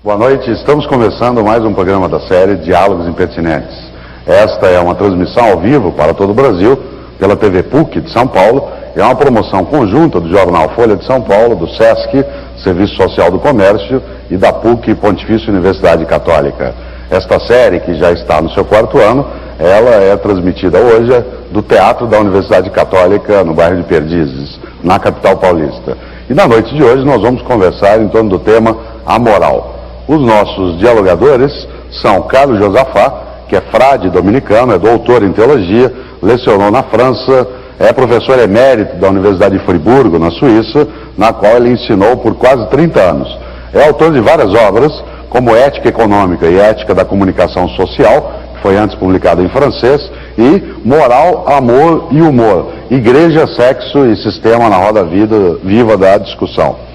Boa noite, estamos começando mais um programa da série Diálogos Impertinentes. Esta é uma transmissão ao vivo para todo o Brasil, pela TV PUC de São Paulo, e é uma promoção conjunta do jornal Folha de São Paulo, do SESC, Serviço Social do Comércio, e da PUC, Pontifícia Universidade Católica. Esta série, que já está no seu 4º ano, ela é transmitida hoje do Teatro da Universidade Católica, no bairro de Perdizes, na capital paulista. E na noite de hoje nós vamos conversar em torno do tema A Moral. Os nossos dialogadores são Carlos Josafá, que é frade dominicano, é doutor em teologia, lecionou na França, é professor emérito da Universidade de Friburgo, na Suíça, na qual ele ensinou por quase 30 anos. É autor de várias obras, como Ética Econômica e Ética da Comunicação Social, que foi antes publicado em francês, e Moral, Amor e Humor, Igreja, Sexo e Sistema na Roda Viva da Discussão.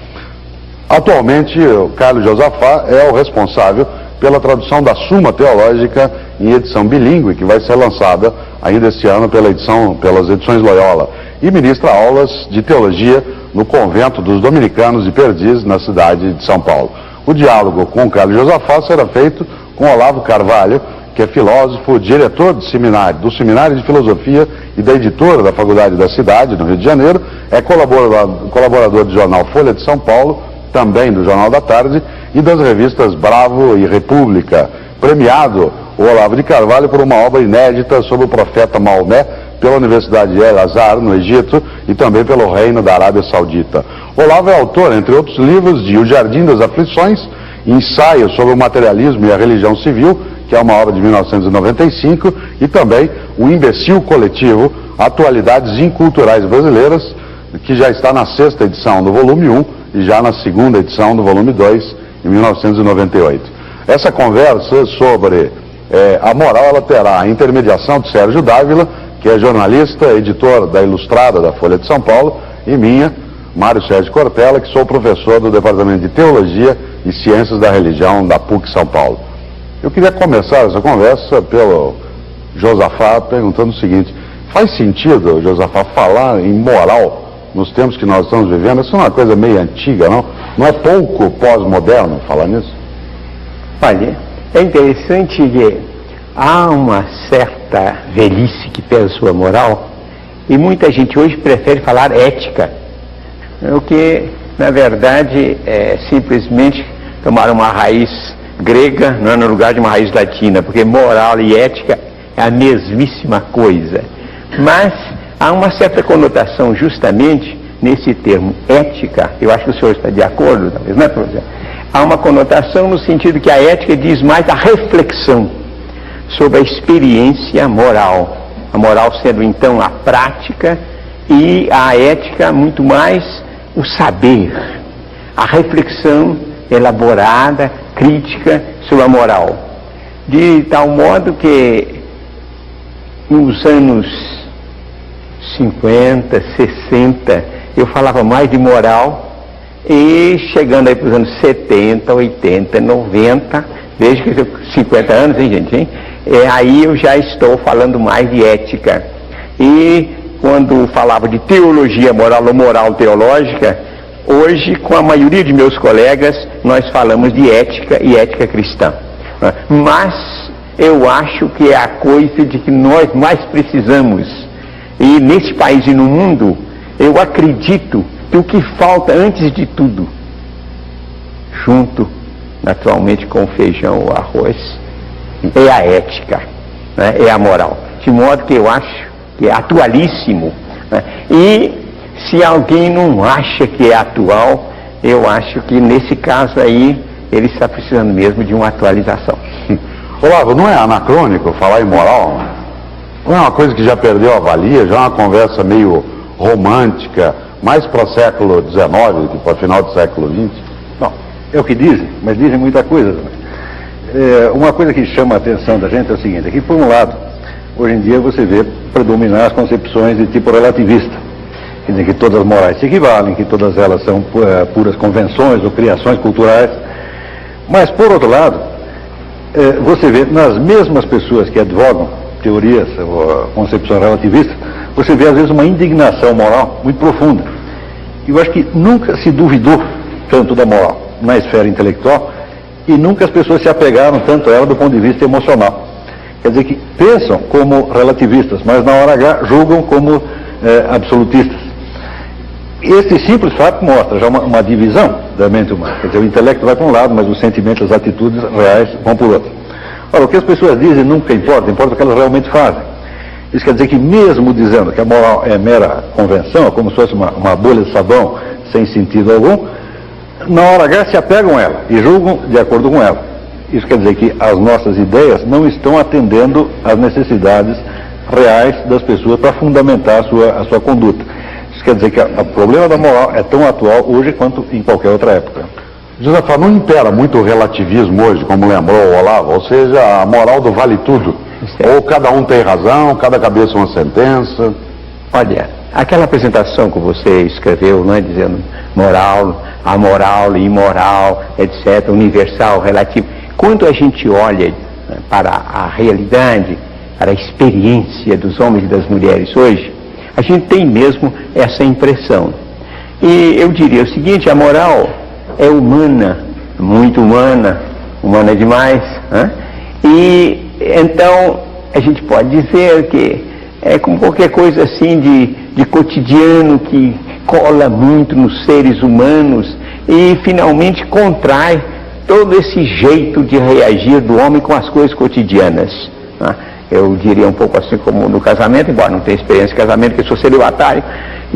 Atualmente, o Carlos Josafá é o responsável pela tradução da Suma Teológica em edição bilíngue, que vai ser lançada ainda este ano pelas edições Loyola, e ministra aulas de teologia no convento dos dominicanos de Perdizes, na cidade de São Paulo. O diálogo com o Carlos Josafá será feito com Olavo Carvalho, que é filósofo, diretor do Seminário de Filosofia e da editora da Faculdade da Cidade, no Rio de Janeiro, é colaborador do jornal Folha de São Paulo, também do Jornal da Tarde, e das revistas Bravo e República. Premiado o Olavo de Carvalho por uma obra inédita sobre o profeta Maomé pela Universidade de El-Azhar, no Egito, e também pelo Reino da Arábia Saudita. Olavo é autor, entre outros livros, de O Jardim das Aflições, Ensaio sobre o Materialismo e a Religião Civil, que é uma obra de 1995, e também O Imbecil Coletivo, Atualidades Inculturais Brasileiras, que já está na 6ª edição do volume 1, e já na 2ª edição do volume 2, em 1998. Essa conversa sobre a moral, ela terá a intermediação de Sérgio Dávila, que é jornalista, editor da Ilustrada da Folha de São Paulo, e minha, Mário Sérgio Cortella, que sou professor do Departamento de Teologia e Ciências da Religião da PUC São Paulo. Eu queria começar essa conversa pelo Josafá perguntando o seguinte: faz sentido, Josafá, falar em moral nos tempos que nós estamos vivendo? Isso é uma coisa meio antiga, não? Não é pouco pós-moderno falar nisso? Olha, é interessante que há uma certa velhice que pesa sua moral, e muita gente hoje prefere falar ética, o que, na verdade, é simplesmente tomar uma raiz grega no lugar de uma raiz latina, porque moral e ética é a mesmíssima coisa. Mas há uma certa conotação justamente nesse termo ética. Eu acho que o senhor está de acordo, talvez, não é, professor? Há uma conotação no sentido que a ética diz mais a reflexão sobre a experiência moral. A moral sendo então a prática, e a ética muito mais o saber, a reflexão elaborada, crítica sobre a moral. De tal modo que nos anos 50, 60, eu falava mais de moral, e chegando aí para os anos 70, 80, 90, desde que eu tenho 50 anos, hein, gente? Hein? Aí eu já estou falando mais de ética. E quando falava de teologia moral ou moral teológica, hoje, com a maioria de meus colegas, nós falamos de ética e ética cristã. Mas eu acho que é a coisa de que nós mais precisamos. E nesse país e no mundo, eu acredito que o que falta antes de tudo, junto naturalmente com o feijão ou arroz, é a ética, né? É a moral. De modo que eu acho que é atualíssimo, né? E se alguém não acha que é atual, eu acho que nesse caso aí ele está precisando mesmo de uma atualização. Olavo, não é anacrônico falar em moral? Não é uma coisa que já perdeu a valia, já é uma conversa meio romântica, mais para o século XIX do que para o final do século XX? Bom, é o que dizem, mas dizem muita coisa também. Uma coisa que chama a atenção da gente é o seguinte: aqui, por um lado, hoje em dia você vê predominar as concepções de tipo relativista, quer dizer que todas as morais se equivalem, que todas elas são puras convenções ou criações culturais. Mas, por outro lado, você vê nas mesmas pessoas que advogam teorias ou concepções relativistas, você vê às vezes uma indignação moral muito profunda. Eu acho que nunca se duvidou tanto da moral na esfera intelectual e nunca as pessoas se apegaram tanto a ela do ponto de vista emocional. Quer dizer que pensam como relativistas, mas na hora H julgam como absolutistas. Esse simples fato mostra já uma divisão da mente humana. Quer dizer, o intelecto vai para um lado, mas os sentimentos, as atitudes reais vão para o outro. Ora, o que as pessoas dizem nunca importa, importa o que elas realmente fazem. Isso quer dizer que mesmo dizendo que a moral é mera convenção, como se fosse uma bolha de sabão sem sentido algum, na hora H se apegam a ela e julgam de acordo com ela. Isso quer dizer que as nossas ideias não estão atendendo às necessidades reais das pessoas para fundamentar a sua conduta. Isso quer dizer que o problema da moral é tão atual hoje quanto em qualquer outra época. Josafá, não impera muito o relativismo hoje, como lembrou o Olavo, ou seja, a moral do vale tudo. Ou cada um tem razão, cada cabeça uma sentença. Olha, aquela apresentação que você escreveu, não é, dizendo moral, amoral, imoral, etc., universal, relativo. Quando a gente olha para a realidade, para a experiência dos homens e das mulheres hoje, a gente tem mesmo essa impressão. E eu diria o seguinte, a moral é humana, muito humana, humana demais, né? E então a gente pode dizer que é como qualquer coisa assim de cotidiano que cola muito nos seres humanos e finalmente contrai todo esse jeito de reagir do homem com as coisas cotidianas. Né? Eu diria um pouco assim como no casamento, embora não tenha experiência de casamento, que eu sou celibatário,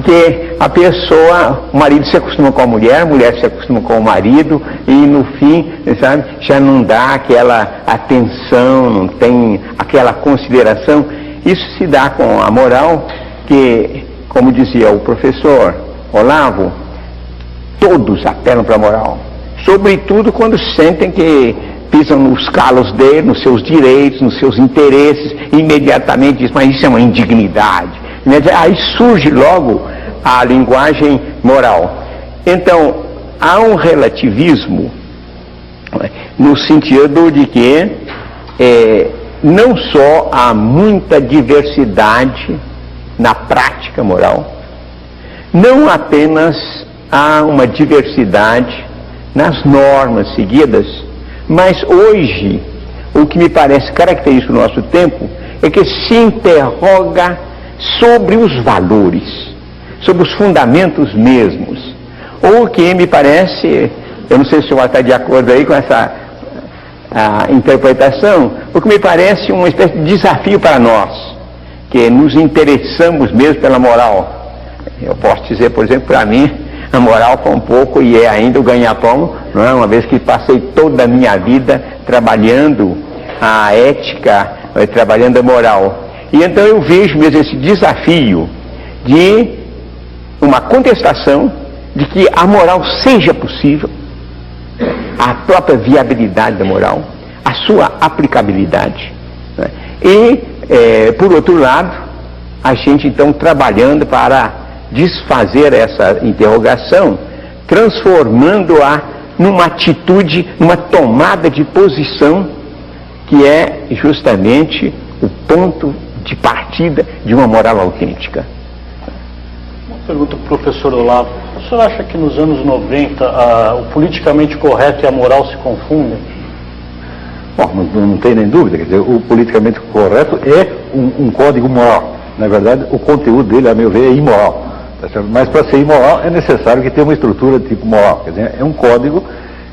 que a pessoa, o marido se acostuma com a mulher se acostuma com o marido, e no fim, sabe, já não dá aquela atenção, não tem aquela consideração. Isso se dá com a moral, que, como dizia o professor Olavo, todos apelam para a moral, sobretudo quando sentem que pisam nos calos dele, nos seus direitos, nos seus interesses, e imediatamente diz, mas isso é uma indignidade. Aí surge logo a linguagem moral. Então, há um relativismo no sentido de que não só há muita diversidade na prática moral, não apenas há uma diversidade nas normas seguidas, mas hoje, o que me parece característico do nosso tempo é que se interroga sobre os valores, sobre os fundamentos mesmos. Ou que me parece, eu não sei se o senhor está de acordo aí com essa interpretação, o que me parece uma espécie de desafio para nós, que nos interessamos mesmo pela moral. Eu posso dizer, por exemplo, para mim, a moral foi um pouco, e é ainda o ganha-pão, não é? Uma vez que passei toda a minha vida trabalhando a ética, trabalhando a moral. E então eu vejo mesmo esse desafio de uma contestação de que a moral seja possível, a própria viabilidade da moral, a sua aplicabilidade. Né? E, por outro lado, a gente então trabalhando para desfazer essa interrogação, transformando-a numa atitude, numa tomada de posição que é justamente o ponto de partida de uma moral autêntica. Uma pergunta para o professor Olavo. O senhor acha que nos anos 90 o politicamente correto e a moral se confundem? Bom, não tem nem dúvida. Quer dizer, o politicamente correto é um código moral. Na verdade, o conteúdo dele, a meu ver, é imoral. Mas para ser imoral é necessário que tenha uma estrutura de tipo moral. Quer dizer, é um código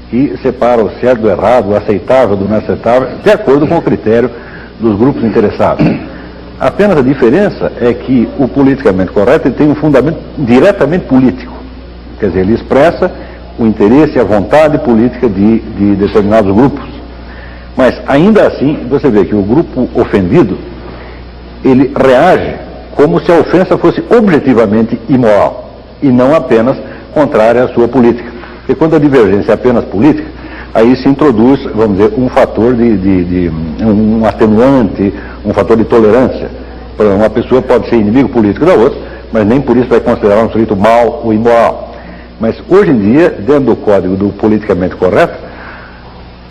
que separa o certo do errado, o aceitável do não aceitável, de acordo com o critério dos grupos interessados. Apenas a diferença é que o politicamente correto ele tem um fundamento diretamente político. Quer dizer, ele expressa o interesse e a vontade política de determinados grupos. Mas ainda assim, você vê que o grupo ofendido, ele reage como se a ofensa fosse objetivamente imoral e não apenas contrária à sua política. Porque quando a divergência é apenas política, aí se introduz, vamos dizer, um fator um atenuante, um fator de tolerância. Por exemplo, uma pessoa pode ser inimigo político da outra, mas nem por isso vai considerar um sujeito mau ou imoral. Mas hoje em dia, dentro do código do politicamente correto,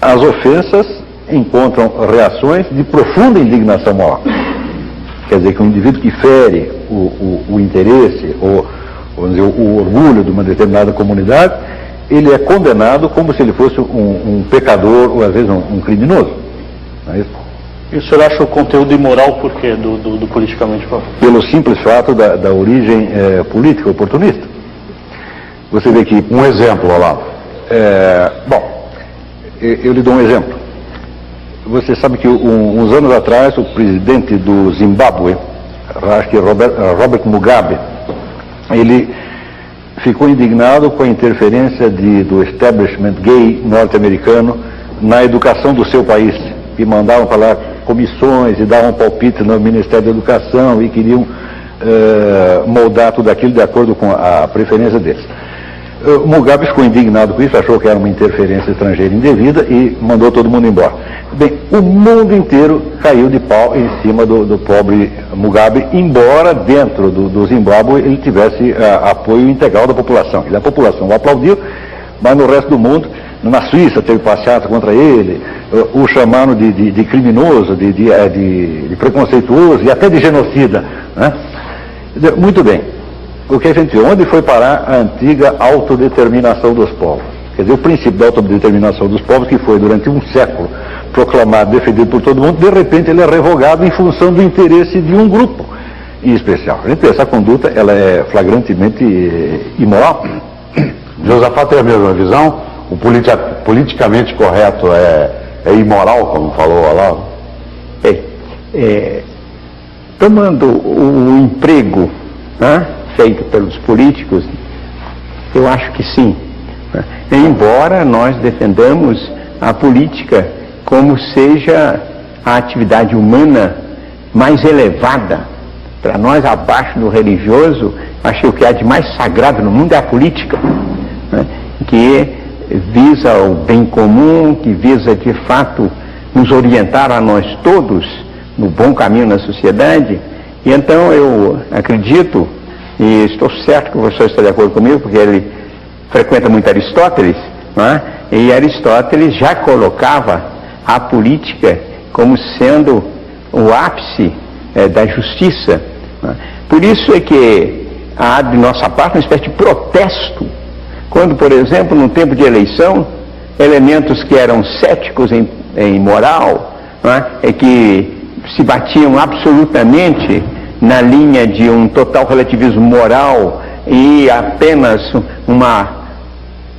as ofensas encontram reações de profunda indignação moral. Quer dizer que um indivíduo que fere o interesse ou vamos dizer, o orgulho de uma determinada comunidade, ele é condenado como se ele fosse um pecador ou às vezes um criminoso. Não é isso? E o senhor acha o conteúdo imoral por quê, do politicamente correto? Pelo simples fato da origem política, oportunista. Você vê que... Um exemplo, Olavo. Bom, eu lhe dou um exemplo. Você sabe que uns anos atrás o presidente do Zimbábue, acho que Robert Mugabe, ele ficou indignado com a interferência do establishment gay norte-americano na educação do seu país, que mandavam para lá comissões e davam palpite no Ministério da Educação e queriam moldar tudo aquilo de acordo com a preferência deles. O Mugabe ficou indignado com isso, achou que era uma interferência estrangeira indevida e mandou todo mundo embora. Bem, o mundo inteiro caiu de pau em cima do pobre Mugabe, embora dentro do Zimbábue ele tivesse apoio integral da população. A população o aplaudiu, mas no resto do mundo, na Suíça teve passeata contra ele, o chamaram de criminoso, de preconceituoso e até de genocida, né? Muito bem. O que a gente viu? Onde foi parar a antiga autodeterminação dos povos? Quer dizer, o princípio da autodeterminação dos povos, que foi durante um século proclamado, defendido por todo mundo, de repente ele é revogado em função do interesse de um grupo em especial. A gente vê, essa conduta ela é flagrantemente imoral. Josafá tem a mesma visão? O politicamente correto é imoral, como falou o Olavo? Tomando o emprego, né, feito pelos políticos, eu acho que sim. Embora nós defendamos a política como seja a atividade humana mais elevada, para nós abaixo do religioso, acho que o que há de mais sagrado no mundo é a política, né, que visa o bem comum, que visa de fato nos orientar a nós todos no bom caminho na sociedade. E então eu acredito, e estou certo que o professor está de acordo comigo, porque ele frequenta muito Aristóteles, né? E Aristóteles já colocava a política como sendo o ápice da justiça, né? Por isso é que há de nossa parte uma espécie de protesto, quando, por exemplo, no tempo de eleição, elementos que eram céticos em moral, né? E que se batiam absolutamente na linha de um total relativismo moral e apenas uma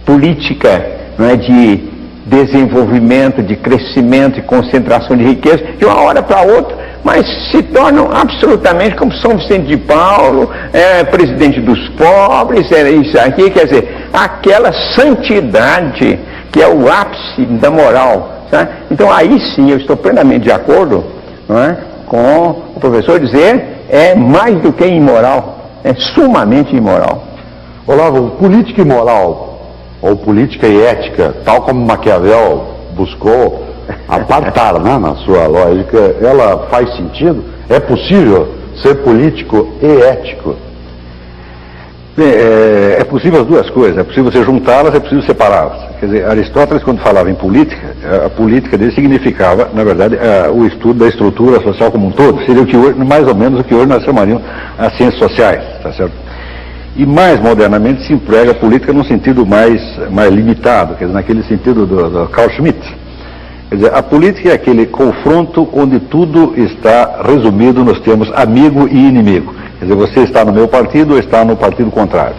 política, né, de desenvolvimento, de crescimento e concentração de riqueza, de uma hora para outra, mas se tornam absolutamente como São Vicente de Paulo, presidente dos pobres, isso aqui, quer dizer, aquela santidade que é o ápice da moral. Tá? Então aí sim eu estou plenamente de acordo, não é, com o professor dizer é mais do que imoral, é sumamente imoral. Olavo, política e moral, ou política e ética, tal como Maquiavel buscou apartar, né, na sua lógica, ela faz sentido? É possível ser político e ético? É possível as duas coisas, é possível você juntá-las, é possível separá-las. Quer dizer, Aristóteles, quando falava em política, a política dele significava, na verdade, o estudo da estrutura social como um todo. Seria o que hoje, mais ou menos o que hoje nós chamaríamos as ciências sociais, tá certo? E mais modernamente se emprega a política num sentido mais limitado, quer dizer, naquele sentido do Carl Schmitt. Quer dizer, a política é aquele confronto onde tudo está resumido nos termos amigo e inimigo. Quer dizer, você está no meu partido ou está no partido contrário.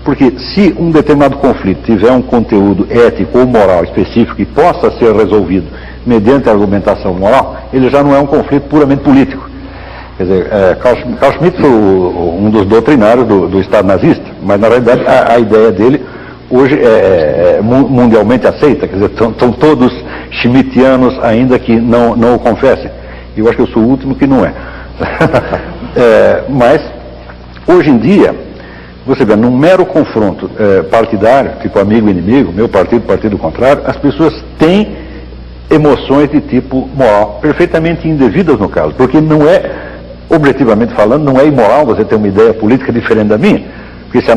Porque se um determinado conflito tiver um conteúdo ético ou moral específico e possa ser resolvido mediante argumentação moral, ele já não é um conflito puramente político. Quer dizer, Carl Schmitt foi um dos doutrinários do Estado nazista, mas na realidade a ideia dele hoje é mundialmente aceita. Quer dizer, são todos schmittianos ainda que não o confessem. Eu acho que eu sou o último que não é. Mas hoje em dia, você vê, num mero confronto partidário, tipo amigo e inimigo, meu partido, partido contrário, as pessoas têm emoções de tipo moral, perfeitamente indevidas no caso, porque não é, objetivamente falando, não é imoral você ter uma ideia política diferente da minha, porque se a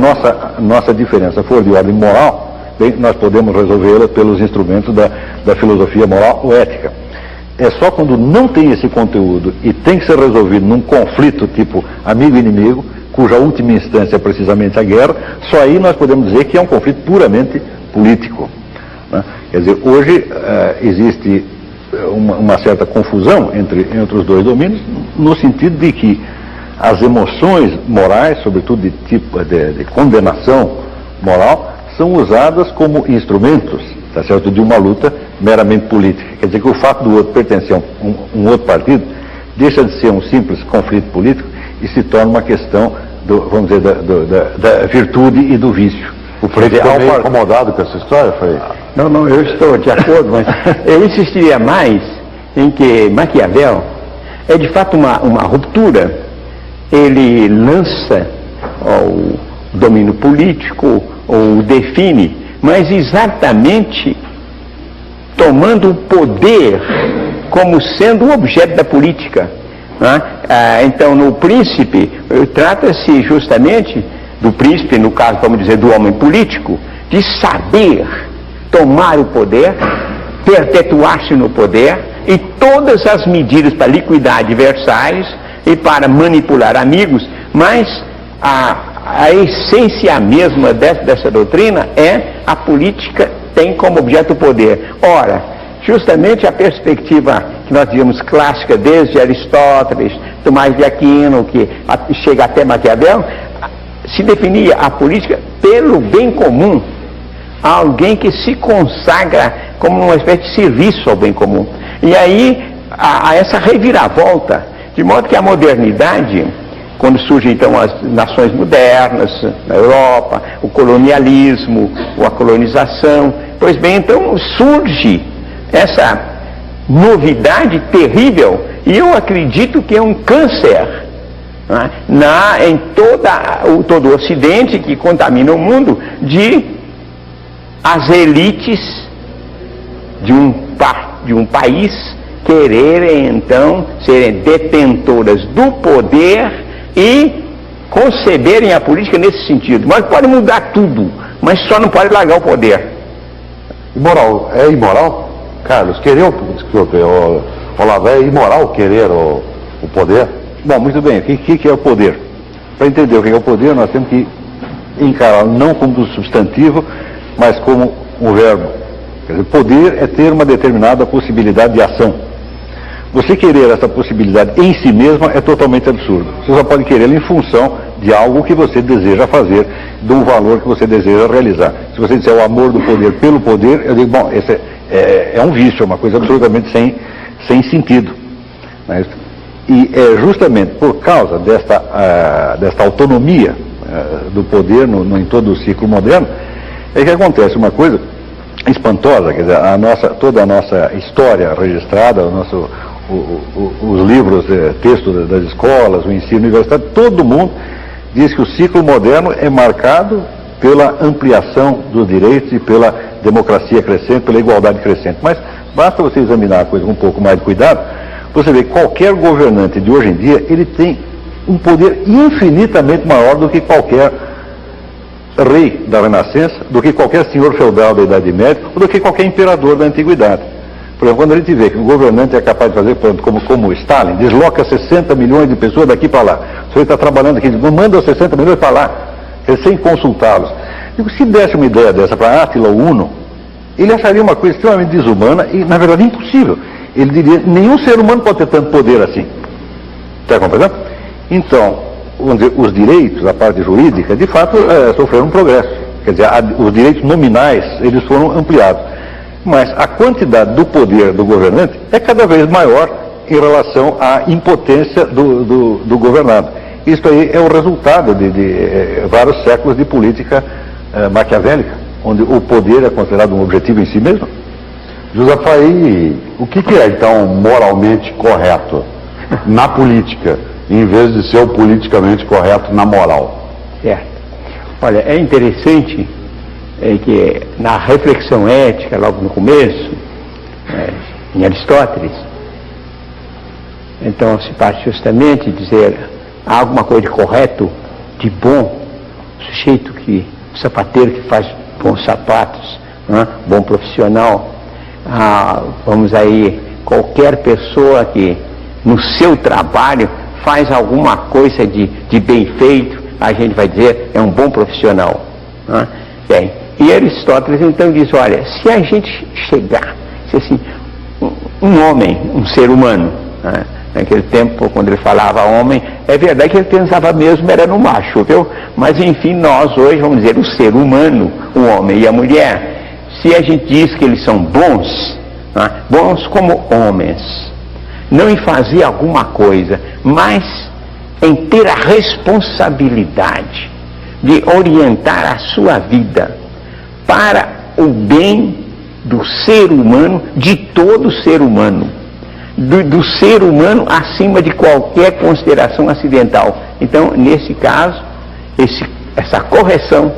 nossa diferença for de ordem moral, bem, nós podemos resolvê-la pelos instrumentos da filosofia moral ou ética. É só quando não tem esse conteúdo e tem que ser resolvido num conflito tipo amigo e inimigo, cuja última instância é precisamente a guerra, só aí nós podemos dizer que é um conflito puramente político, né? Quer dizer, hoje existe uma certa confusão entre os dois domínios, no sentido de que as emoções morais, sobretudo de tipo de condenação moral, são usadas como instrumentos, tá certo, de uma luta meramente política. Quer dizer que o fato do outro pertencer a um outro partido deixa de ser um simples conflito político e se torna uma questão vamos dizer, da virtude e do vício. O Freire ficou meio incomodado com essa história, Freire? Não, eu estou de acordo, mas eu insistiria mais em que Maquiavel é de fato uma ruptura. Ele lança o domínio político, ou define, mas exatamente tomando o poder como sendo o objeto da política. Então, no Príncipe, trata-se justamente do príncipe, no caso, vamos dizer, do homem político, de saber tomar o poder, perpetuar-se no poder, e todas as medidas para liquidar adversários e para manipular amigos, mas a essência mesma dessa doutrina é a política tem como objeto o poder. Ora, justamente a perspectiva que nós digamos clássica desde Aristóteles, Tomás de Aquino, que chega até Maquiavel, se definia a política pelo bem comum, alguém que se consagra como uma espécie de serviço ao bem comum. E aí há essa reviravolta, de modo que a modernidade, quando surgem então as nações modernas na Europa, o colonialismo, a colonização, pois bem, então surge essa novidade terrível, e eu acredito que é um câncer em todo o Ocidente, que contamina o mundo, de as elites de um país quererem então serem detentoras do poder e conceberem a política nesse sentido. Mas pode mudar tudo, mas só não pode largar o poder. Imoral, é imoral? Carlos, querer Olavo, é imoral querer o poder? Bom, muito bem, o que é o poder? Para entender o que é o poder, nós temos que encará-lo não como substantivo, mas como um verbo. Quer dizer, poder é ter uma determinada possibilidade de ação. Você querer essa possibilidade em si mesma é totalmente absurdo. Você só pode querê-la em função de algo que você deseja fazer, de um valor que você deseja realizar. Se você disser o amor do poder pelo poder, eu digo, bom, esse é um vício, é uma coisa absolutamente sem sentido. Mas, e é justamente por causa desta autonomia do poder em todo o ciclo moderno, é que acontece uma coisa espantosa. Quer dizer, toda a nossa história registrada, os livros, textos das escolas, o ensino universitário, todo mundo diz que o ciclo moderno é marcado pela ampliação dos direitos e pela democracia crescente, pela igualdade crescente. Mas basta você examinar a coisa com um pouco mais de cuidado, você vê que qualquer governante de hoje em dia, ele tem um poder infinitamente maior do que qualquer rei da Renascença, do que qualquer senhor feudal da Idade Média, ou do que qualquer imperador da Antiguidade. Por exemplo, quando a gente vê que o governante é capaz de fazer, por exemplo, como Stalin, desloca 60 milhões de pessoas daqui para lá. O senhor está trabalhando aqui, manda os 60 milhões para lá, sem consultá-los. Se desse uma ideia dessa para Átila Uno, ele acharia uma coisa extremamente desumana e, na verdade, impossível. Ele diria, nenhum ser humano pode ter tanto poder assim. Está compreendendo? Então, vamos dizer, os direitos, a parte jurídica, de fato, sofreram um progresso. Quer dizer, os direitos nominais, eles foram ampliados. Mas a quantidade do poder do governante é cada vez maior em relação à impotência do governado. Isso aí é o resultado de vários séculos de política maquiavélica, onde o poder é considerado um objetivo em si mesmo. Josafaí, o que é então moralmente correto na política, em vez de ser o politicamente correto na moral? Certo. Olha, é interessante que na reflexão ética, logo no começo, em Aristóteles, então se parte justamente de dizer há alguma coisa de correto, de bom, o sapateiro que faz bons sapatos, bom profissional, vamos aí, qualquer pessoa que no seu trabalho faz alguma coisa de bem feito, a gente vai dizer é um bom profissional. Bem, E Aristóteles então diz, olha, se a gente chegar, se assim, um homem, um ser humano, né? Naquele tempo, quando ele falava homem, é verdade que ele pensava mesmo era no macho, viu? Mas enfim, nós hoje vamos dizer o ser humano, o homem e a mulher, se a gente diz que eles são bons, né? Bons como homens, não em fazer alguma coisa, mas em ter a responsabilidade de orientar a sua vida para o bem do ser humano, de todo ser humano. Do ser humano acima de qualquer consideração acidental. Então, nesse caso, essa correção,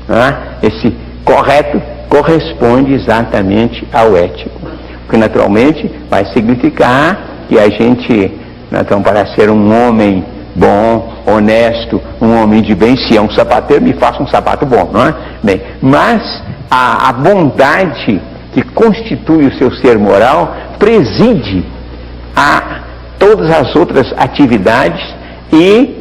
né, esse correto, corresponde exatamente ao ético. O que naturalmente vai significar que a gente, então, para ser um homem bom, honesto, um homem de bem, se é um sapateiro, me faça um sapato bom, não é? Bem, mas a bondade que constitui o seu ser moral preside a todas as outras atividades e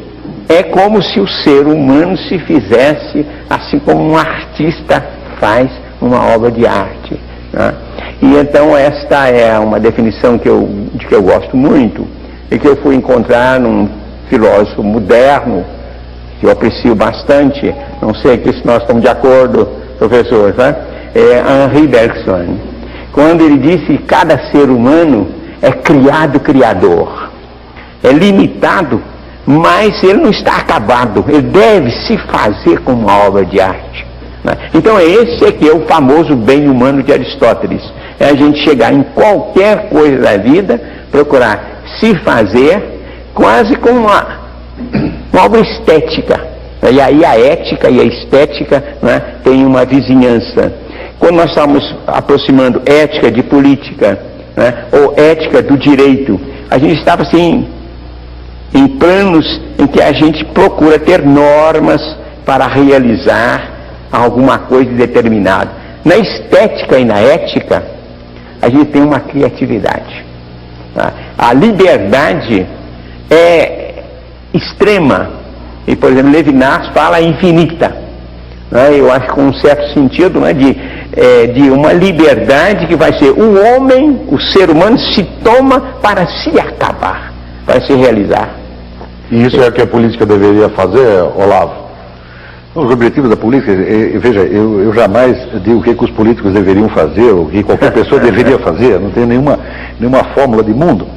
é como se o ser humano se fizesse assim como um artista faz uma obra de arte, né? E então esta é uma definição de que eu gosto muito e que eu fui encontrar num filósofo moderno que eu aprecio bastante, não sei aqui se nós estamos de acordo, professor, né? É Henri Bergson, quando ele disse que cada ser humano é criado criador, é limitado, mas ele não está acabado, ele deve se fazer como uma obra de arte, né? Então esse aqui é o famoso bem humano de Aristóteles, é a gente chegar em qualquer coisa da vida, procurar se fazer quase como uma obra estética, e aí a ética e a estética, né, tem uma vizinhança. Quando nós estamos aproximando ética de política, né, ou ética do direito, a gente estava assim em planos em que a gente procura ter normas para realizar alguma coisa determinada. Na estética e na ética, a gente tem uma criatividade, tá? A liberdade é extrema, e por exemplo Levinas fala infinita, né? Eu acho que com um certo sentido, né, de uma liberdade que vai ser o homem, o ser humano se toma para se acabar, para se realizar. E isso é o que a política deveria fazer, Olavo? Os objetivos da política, veja, eu jamais digo o que os políticos deveriam fazer, ou o que qualquer pessoa deveria fazer, não tem nenhuma fórmula de mundo.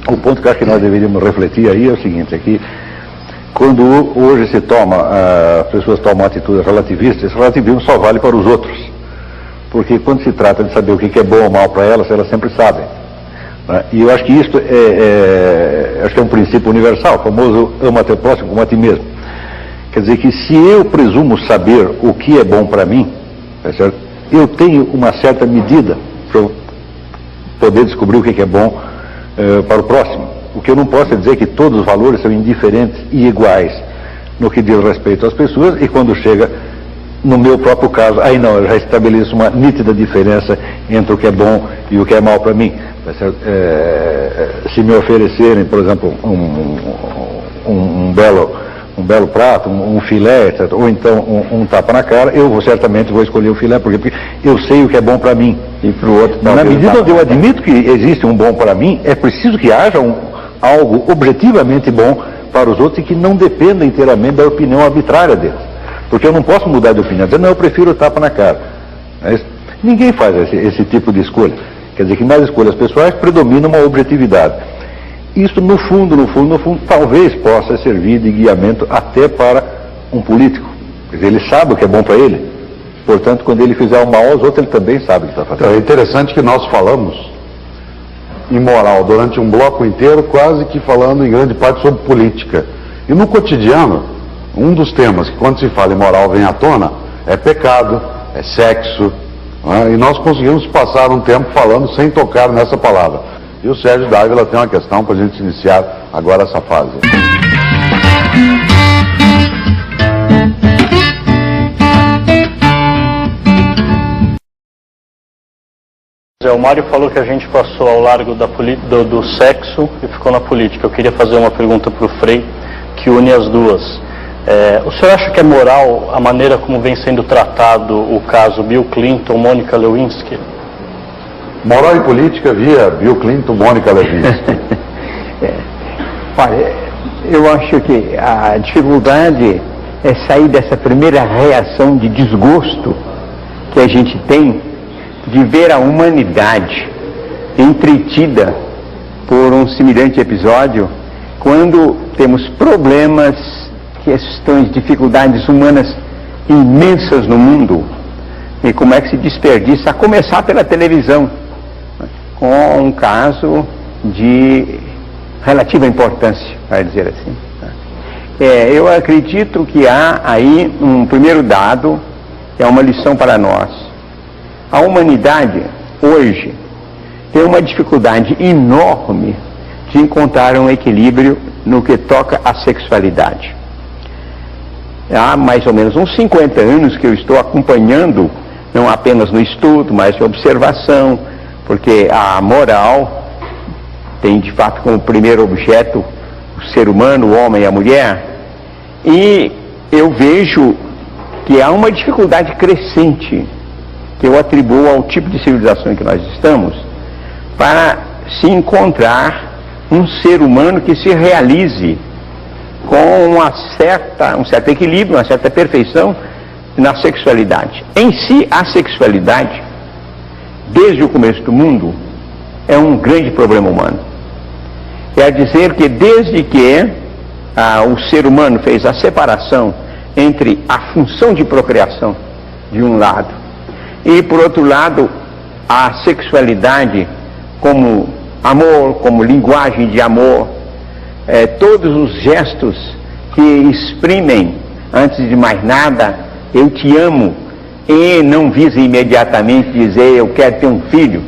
O ponto que eu acho que nós deveríamos refletir aí é o seguinte, é que quando hoje as pessoas tomam atitudes relativistas, esse relativismo só vale para os outros. Porque quando se trata de saber o que é bom ou mal para elas sempre sabem, né? E eu acho que isso acho que é um princípio universal, o famoso ama teu próximo como a ti mesmo. Quer dizer que se eu presumo saber o que é bom para mim, tá certo? Eu tenho uma certa medida para eu poder descobrir o que é bom para o próximo. O que eu não posso é dizer que todos os valores são indiferentes e iguais no que diz respeito às pessoas, e quando chega no meu próprio caso, aí não, eu já estabeleço uma nítida diferença entre o que é bom e o que é mal para mim. Tá certo? Se me oferecerem, por exemplo, um belo prato, um filé, etc., ou então um tapa na cara, eu certamente vou escolher o filé, porque eu sei o que é bom para mim. E para o outro, na medida onde eu admito que existe um bom para mim, é preciso que haja algo objetivamente bom para os outros e que não dependa inteiramente da opinião arbitrária deles. Porque eu não posso mudar de opinião, dizer, não, eu prefiro o tapa na cara. Ninguém faz esse tipo de escolha. Quer dizer que nas escolhas pessoais predomina uma objetividade. Isso, no fundo, talvez possa servir de guiamento até para um político. Quer dizer, ele sabe o que é bom para ele. Portanto, quando ele fizer o mal aos outros, ele também sabe o que está fazendo. É interessante que nós falamos em moral durante um bloco inteiro, quase que falando em grande parte sobre política. E no cotidiano, um dos temas que quando se fala em moral vem à tona é pecado, é sexo. Né? E nós conseguimos passar um tempo falando sem tocar nessa palavra. E o Sérgio Dávila tem uma questão para a gente iniciar agora essa fase. O Mário falou que a gente passou ao largo do sexo e ficou na política. Eu queria fazer uma pergunta para o Frei, que une as duas. O senhor acha que é moral a maneira como vem sendo tratado o caso Bill Clinton, Mônica Lewinsky? Moral e política via Bill Clinton, Mônica Lewinsky. Olha, eu acho que a dificuldade é sair dessa primeira reação de desgosto que a gente tem de ver a humanidade entretida por um semelhante episódio, quando temos problemas, questões, dificuldades humanas imensas no mundo, e como é que se desperdiça, a começar pela televisão, com um caso de relativa importância, para dizer assim. Eu acredito que há aí um primeiro dado, que é uma lição para nós. A humanidade, hoje, tem uma dificuldade enorme de encontrar um equilíbrio no que toca à sexualidade. Há mais ou menos uns 50 anos que eu estou acompanhando, não apenas no estudo, mas de observação, porque a moral tem de fato como primeiro objeto o ser humano, o homem e a mulher, e eu vejo que há uma dificuldade crescente que eu atribuo ao tipo de civilização em que nós estamos, para se encontrar um ser humano que se realize com um certo equilíbrio, uma certa perfeição na sexualidade. Em si, a sexualidade, desde o começo do mundo, é um grande problema humano. Quer dizer que desde que o ser humano fez a separação entre a função de procriação, de um lado, e por outro lado, a sexualidade como amor, como linguagem de amor, todos os gestos que exprimem, antes de mais nada, eu te amo, e não visa imediatamente dizer eu quero ter um filho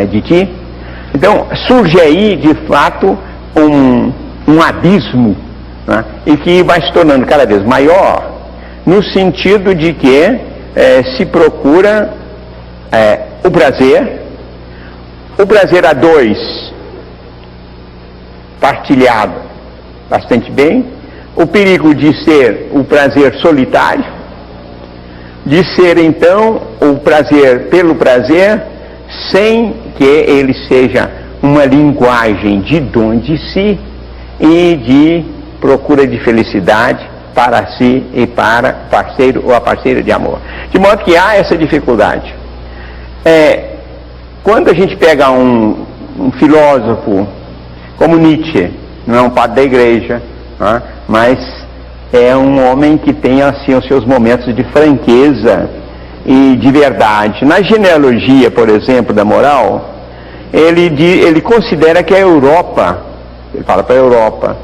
de ti. Então surge aí de fato um abismo, né? E que vai se tornando cada vez maior, no sentido de que se procura o prazer a dois, partilhado bastante bem, o perigo de ser o prazer solitário, de ser então o prazer pelo prazer, sem que ele seja uma linguagem de dom de si e de procura de felicidade para si e para o parceiro ou a parceira de amor. De modo que há essa dificuldade. Quando a gente pega um filósofo como Nietzsche, não é um padre da igreja, né, mas é um homem que tem assim os seus momentos de franqueza e de verdade. Na genealogia, por exemplo, da moral, ele considera que a Europa, ele fala para a Europa,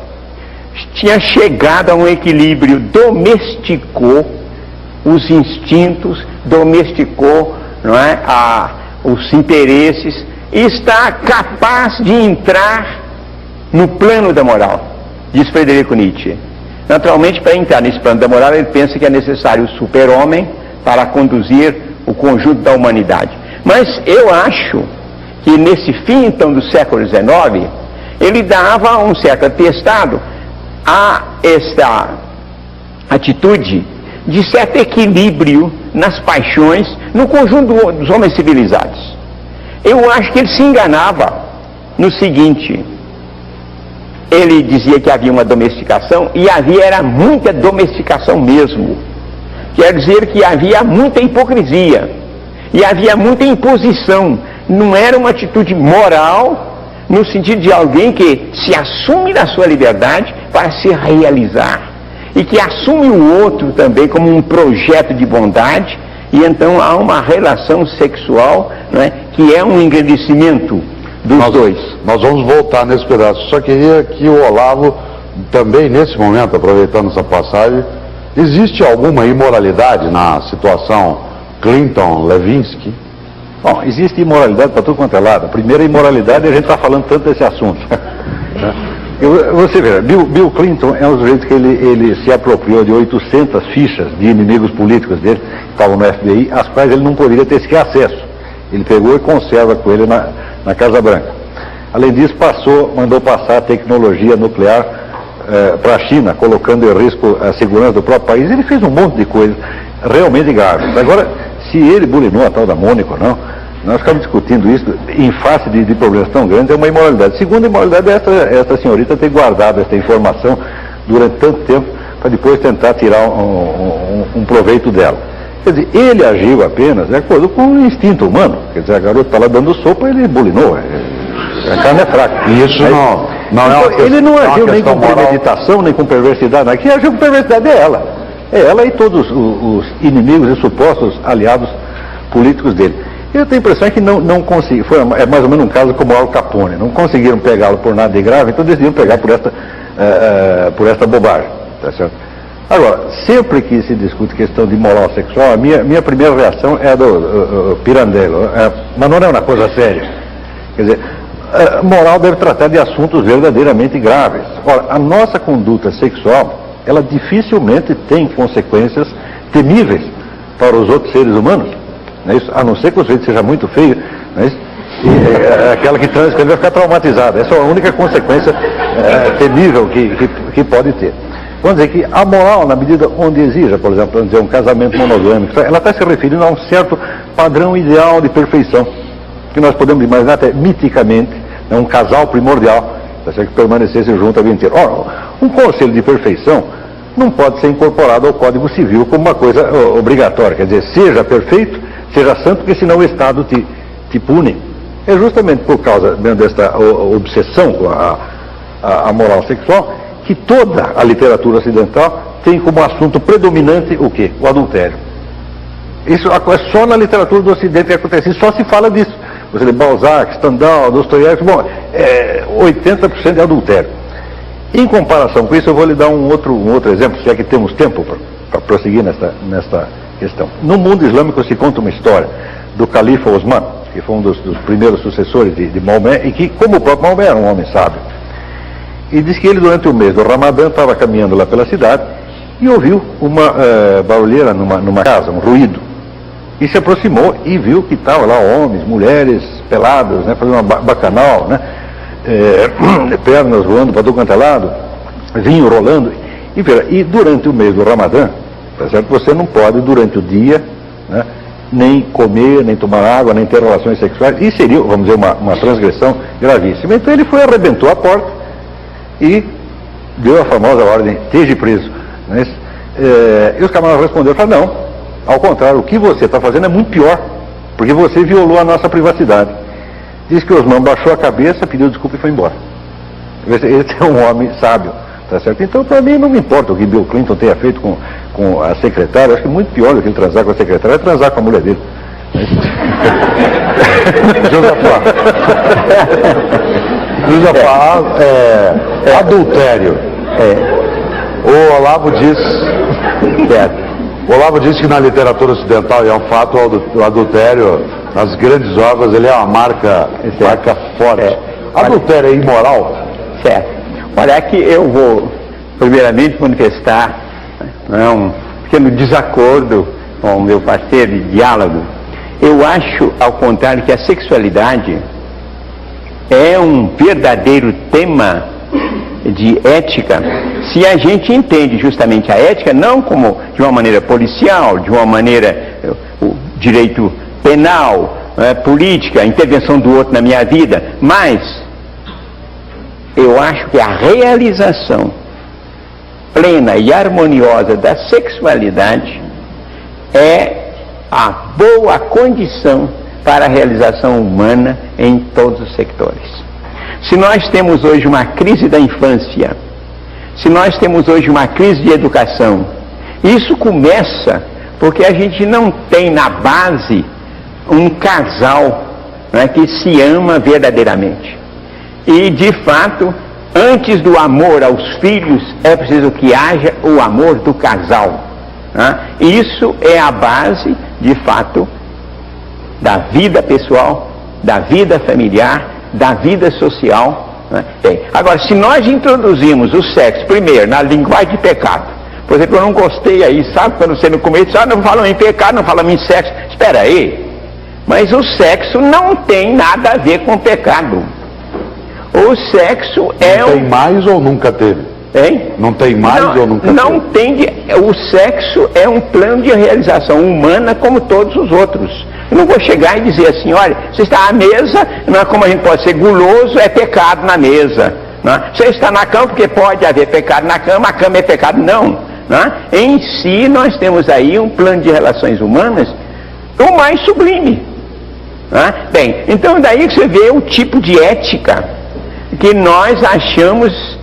tinha chegado a um equilíbrio, domesticou os instintos, domesticou, não é, os interesses, e está capaz de entrar no plano da moral, diz Frederico Nietzsche. Naturalmente, para entrar nesse plano da moral, ele pensa que é necessário o super-homem para conduzir o conjunto da humanidade. Mas eu acho que nesse fim, então, do século XIX, ele dava um certo atestado a esta atitude de certo equilíbrio nas paixões no conjunto dos homens civilizados. Eu acho que ele se enganava no seguinte: ele dizia que havia uma domesticação, e era muita domesticação mesmo. Quer dizer que havia muita hipocrisia, e havia muita imposição. Não era uma atitude moral, no sentido de alguém que se assume da sua liberdade para se realizar, e que assume o outro também como um projeto de bondade, e então há uma relação sexual, não é, que é um engrandecimento dos dois. Nós vamos voltar nesse pedaço. Só queria que o Olavo, também nesse momento, aproveitando essa passagem, existe alguma imoralidade na situação Clinton-Lewinsky? Bom, existe imoralidade para tudo quanto é lado. A primeira imoralidade, a gente está falando tanto desse assunto. Você vê, Bill Clinton é um sujeito que ele se apropriou de 800 fichas de inimigos políticos dele, que estavam no FBI, às quais ele não poderia ter sequer acesso. Ele pegou e conserva com ele na Casa Branca. Além disso, mandou passar a tecnologia nuclear para a China, colocando em risco a segurança do próprio país. Ele fez um monte de coisas realmente graves. Agora, se ele bulinou a tal da Mônica ou não, nós ficamos discutindo isso em face de problemas tão grandes, é uma imoralidade. Segunda imoralidade é essa senhorita ter guardado essa informação durante tanto tempo para depois tentar tirar um proveito dela. Quer dizer, ele agiu apenas de acordo com o instinto humano. Quer dizer, a garota está lá dando sopa, ele bulinou. A carne é fraca. E isso não é uma ele não agiu nem com moral. premeditação, nem com perversidade. Quem agiu com perversidade é ela. É ela e todos os inimigos e supostos aliados políticos dele. Eu tenho a impressão que não conseguiram, é mais ou menos um caso como o Al Capone, não conseguiram pegá-lo por nada de grave, então decidiram pegar por esta bobagem, tá certo? Agora, sempre que se discute questão de moral sexual, a minha primeira reação é a do Pirandello, mas não é uma coisa séria. Quer dizer, moral deve tratar de assuntos verdadeiramente graves. Ora, a nossa conduta sexual, ela dificilmente tem consequências temíveis para os outros seres humanos. Não é isso? A não ser que o sujeito seja muito feio, não é isso? E aquela que transa, ele vai ficar traumatizado. Essa é a única consequência temível que pode ter. Vamos dizer que a moral, na medida onde exija, por exemplo, vamos dizer, um casamento monogâmico, ela está se referindo a um certo padrão ideal de perfeição, que nós podemos imaginar até miticamente, né, um casal primordial, que permanecesse junto a vida inteira. Ora, um conselho de perfeição não pode ser incorporado ao Código Civil como uma coisa obrigatória. Quer dizer, seja perfeito, seja santo, porque senão o Estado te pune. É justamente por causa desta obsessão com a moral sexual que toda a literatura ocidental tem como assunto predominante o quê? O adultério. Isso é só na literatura do Ocidente que acontece, e só se fala disso. Você lê Balzac, Stendhal, Dostoiévski, 80% é adultério. Em comparação com isso, eu vou lhe dar um outro exemplo, se é que temos tempo para prosseguir nesta questão. No mundo islâmico se conta uma história do califa Osman, que foi um dos primeiros sucessores de Maomé, e que, como o próprio Maomé, era um homem sábio. E diz que ele, durante o mês do Ramadã, estava caminhando lá pela cidade e ouviu uma barulheira numa casa, um ruído. E se aproximou e viu que estavam lá homens, mulheres peladas, né, fazendo uma bacanal, né, pernas voando para todo quanto é lado, vinho rolando. E durante o mês do Ramadã, tá certo? Você não pode, durante o dia, né, nem comer, nem tomar água, nem ter relações sexuais. E seria, vamos dizer, uma transgressão gravíssima. Então ele foi, arrebentou a porta e deu a famosa ordem, esteja preso. Né? E os camaradas responderam, falaram, não, ao contrário, o que você está fazendo é muito pior, porque você violou a nossa privacidade. Diz que Osman baixou a cabeça, pediu desculpa e foi embora. Esse é um homem sábio, tá certo? Então, para mim, não me importa o que Bill Clinton tenha feito com a secretária. Acho que muito pior do que ele transar com a secretária é transar com a mulher dele. Josafá, adultério. O Olavo diz que na literatura ocidental, e é um fato, o adultério nas grandes obras, ele é uma marca forte. Adultério é imoral? Certo. Olha, aqui eu vou primeiramente manifestar um pequeno desacordo com o meu parceiro de diálogo. Eu acho, ao contrário, que a sexualidade é um verdadeiro tema de ética, se a gente entende justamente a ética não como de uma maneira policial, de uma maneira o direito penal, política, a intervenção do outro na minha vida, mas eu acho que a realização plena e harmoniosa da sexualidade é a boa condição para a realização humana em todos os sectores. Se nós temos hoje uma crise da infância, se nós temos hoje uma crise de educação, isso começa porque a gente não tem na base um casal, né, que se ama verdadeiramente. E, de fato, antes do amor aos filhos, é preciso que haja o amor do casal. Né? Isso é a base, de fato, da vida pessoal, da vida familiar, da vida social. Né? Bem, agora, se nós introduzimos o sexo, primeiro, na linguagem de pecado, por exemplo, eu não gostei aí, sabe, quando você no começo, não falam em pecado, não falam em sexo, espera aí, mas o sexo não tem nada a ver com pecado. O sexo é Tem mais ou nunca teve? Hein? Não tem mais ou nunca não teve? tem. O sexo é um plano de realização humana como todos os outros. Eu não vou chegar e dizer assim, olha, você está à mesa, não é como a gente pode ser guloso, é pecado na mesa. Não é? Você está na cama porque pode haver pecado na cama, a cama é pecado. Não. Não é? Em si nós temos aí um plano de relações humanas o mais sublime. Não é? Bem, então daí que você vê o tipo de ética que nós achamos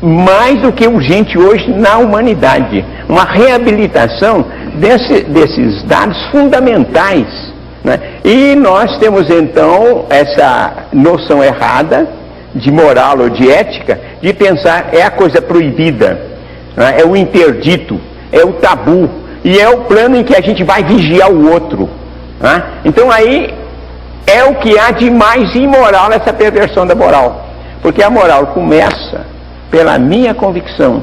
mais do que urgente hoje na humanidade, uma reabilitação desses dados fundamentais, né? E nós temos então essa noção errada de moral ou de ética, de pensar é a coisa proibida, né? É o interdito, é o tabu, e é o plano em que a gente vai vigiar o outro, né? Então aí é o que há de mais imoral nessa perversão da moral, porque a moral começa pela minha convicção,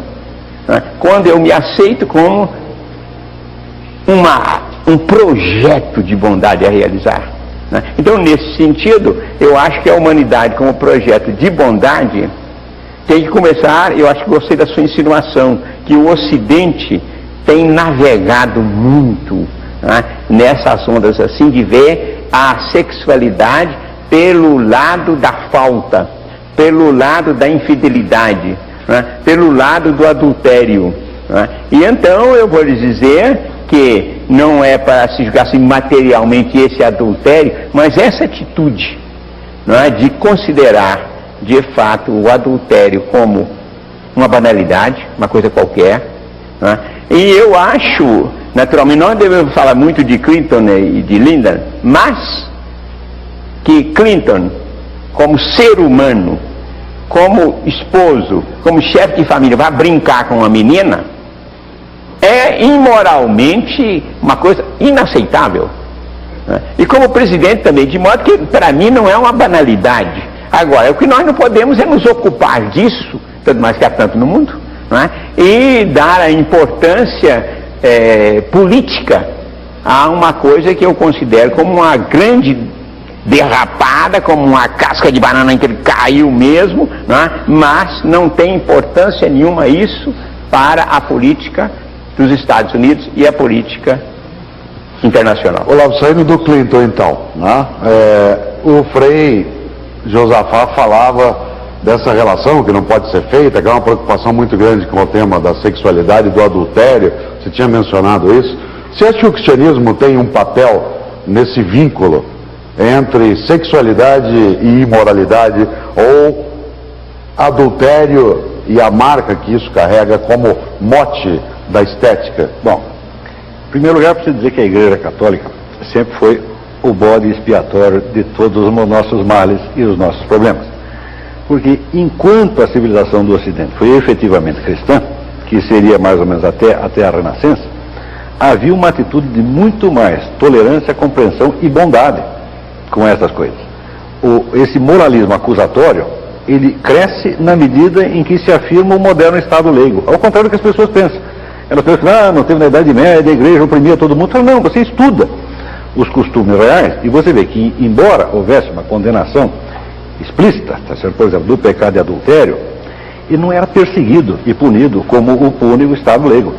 né? Quando eu me aceito como um projeto de bondade a realizar, né? Então, nesse sentido, eu acho que a humanidade como projeto de bondade tem que começar. Eu acho que gostei da sua insinuação, que o Ocidente tem navegado muito, né, nessas ondas assim, de ver a sexualidade pelo lado da falta, pelo lado da infidelidade, né, pelo lado do adultério, né? E então eu vou lhes dizer que não é para se julgar assim materialmente esse adultério, mas essa atitude, né, de considerar de fato o adultério como uma banalidade, uma coisa qualquer, né? E eu acho, naturalmente, não devemos falar muito de Clinton e de Lyndon, mas que Clinton, como ser humano, como esposo, como chefe de família, vai brincar com uma menina, é imoralmente uma coisa inaceitável, né? E como presidente também, de modo que para mim não é uma banalidade. Agora, o que nós não podemos é nos ocupar disso, tanto mais que há tanto no mundo, né? E dar a importância política a uma coisa que eu considero como uma grande derrapada, como uma casca de banana em que ele caiu mesmo, né? Mas não tem importância nenhuma isso para a política dos Estados Unidos e a política internacional. Olavo, saindo do Clinton então, né? O Frei Josafá falava dessa relação que não pode ser feita, que é uma preocupação muito grande com o tema da sexualidade e do adultério. Você tinha mencionado isso. Você acha que o cristianismo tem um papel nesse vínculo entre sexualidade e imoralidade, ou adultério e a marca que isso carrega como mote da estética? Bom, em primeiro lugar, preciso dizer que a Igreja Católica sempre foi o bode expiatório de todos os nossos males e os nossos problemas. Porque enquanto a civilização do Ocidente foi efetivamente cristã, que seria mais ou menos até a Renascença, havia uma atitude de muito mais tolerância, compreensão e bondade com essas coisas. Esse moralismo acusatório, ele cresce na medida em que se afirma o moderno Estado leigo, ao contrário do que as pessoas pensam. Elas pensam, não teve na Idade Média, a igreja oprimia todo mundo. Fala, não, você estuda os costumes reais e você vê que, embora houvesse uma condenação explícita, tá certo? Por exemplo, do pecado de adultério, ele não era perseguido e punido como o pune o Estado leigo.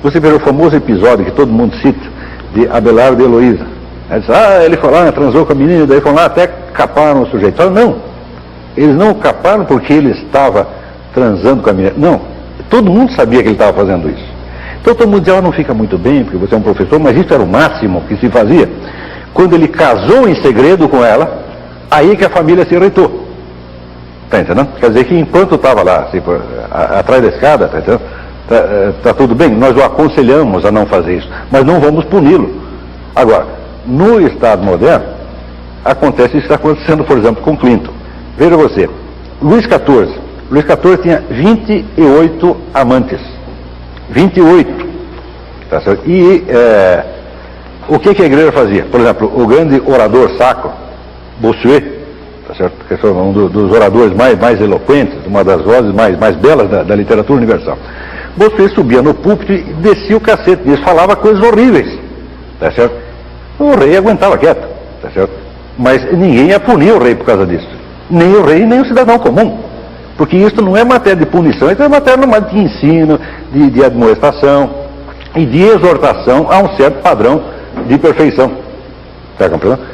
Você vê o famoso episódio que todo mundo cita, de Abelardo e Heloísa. Ele foi lá, transou com a menina, daí foram lá, até caparam o sujeito. Fala, não, eles não caparam porque ele estava transando com a menina. Não, todo mundo sabia que ele estava fazendo isso. Então todo mundo dizia, não fica muito bem, porque você é um professor, mas isso era o máximo que se fazia. Quando ele casou em segredo com ela, aí que a família se irritou. Está entendendo? Quer dizer que enquanto estava lá, assim, atrás da escada, está entendendo? Tá tudo bem, nós o aconselhamos a não fazer isso, mas não vamos puni-lo. Agora, no Estado moderno, acontece isso que está acontecendo, por exemplo, com Clinton. Veja você, Luís XIV tinha 28 amantes. 28. Tá certo? E o que a igreja fazia? Por exemplo, o grande orador sacro, Bossuet, tá certo? Que é um dos oradores mais eloquentes, uma das vozes mais belas da literatura universal. Bossuet subia no púlpito e descia o cacete, e falava coisas horríveis, tá certo? O rei aguentava quieto, tá certo? Mas ninguém ia punir o rei por causa disso. Nem o rei, nem o cidadão comum. Porque isso não é matéria de punição, isso é matéria de ensino, de admoestação e de exortação a um certo padrão de perfeição. Está compreendendo?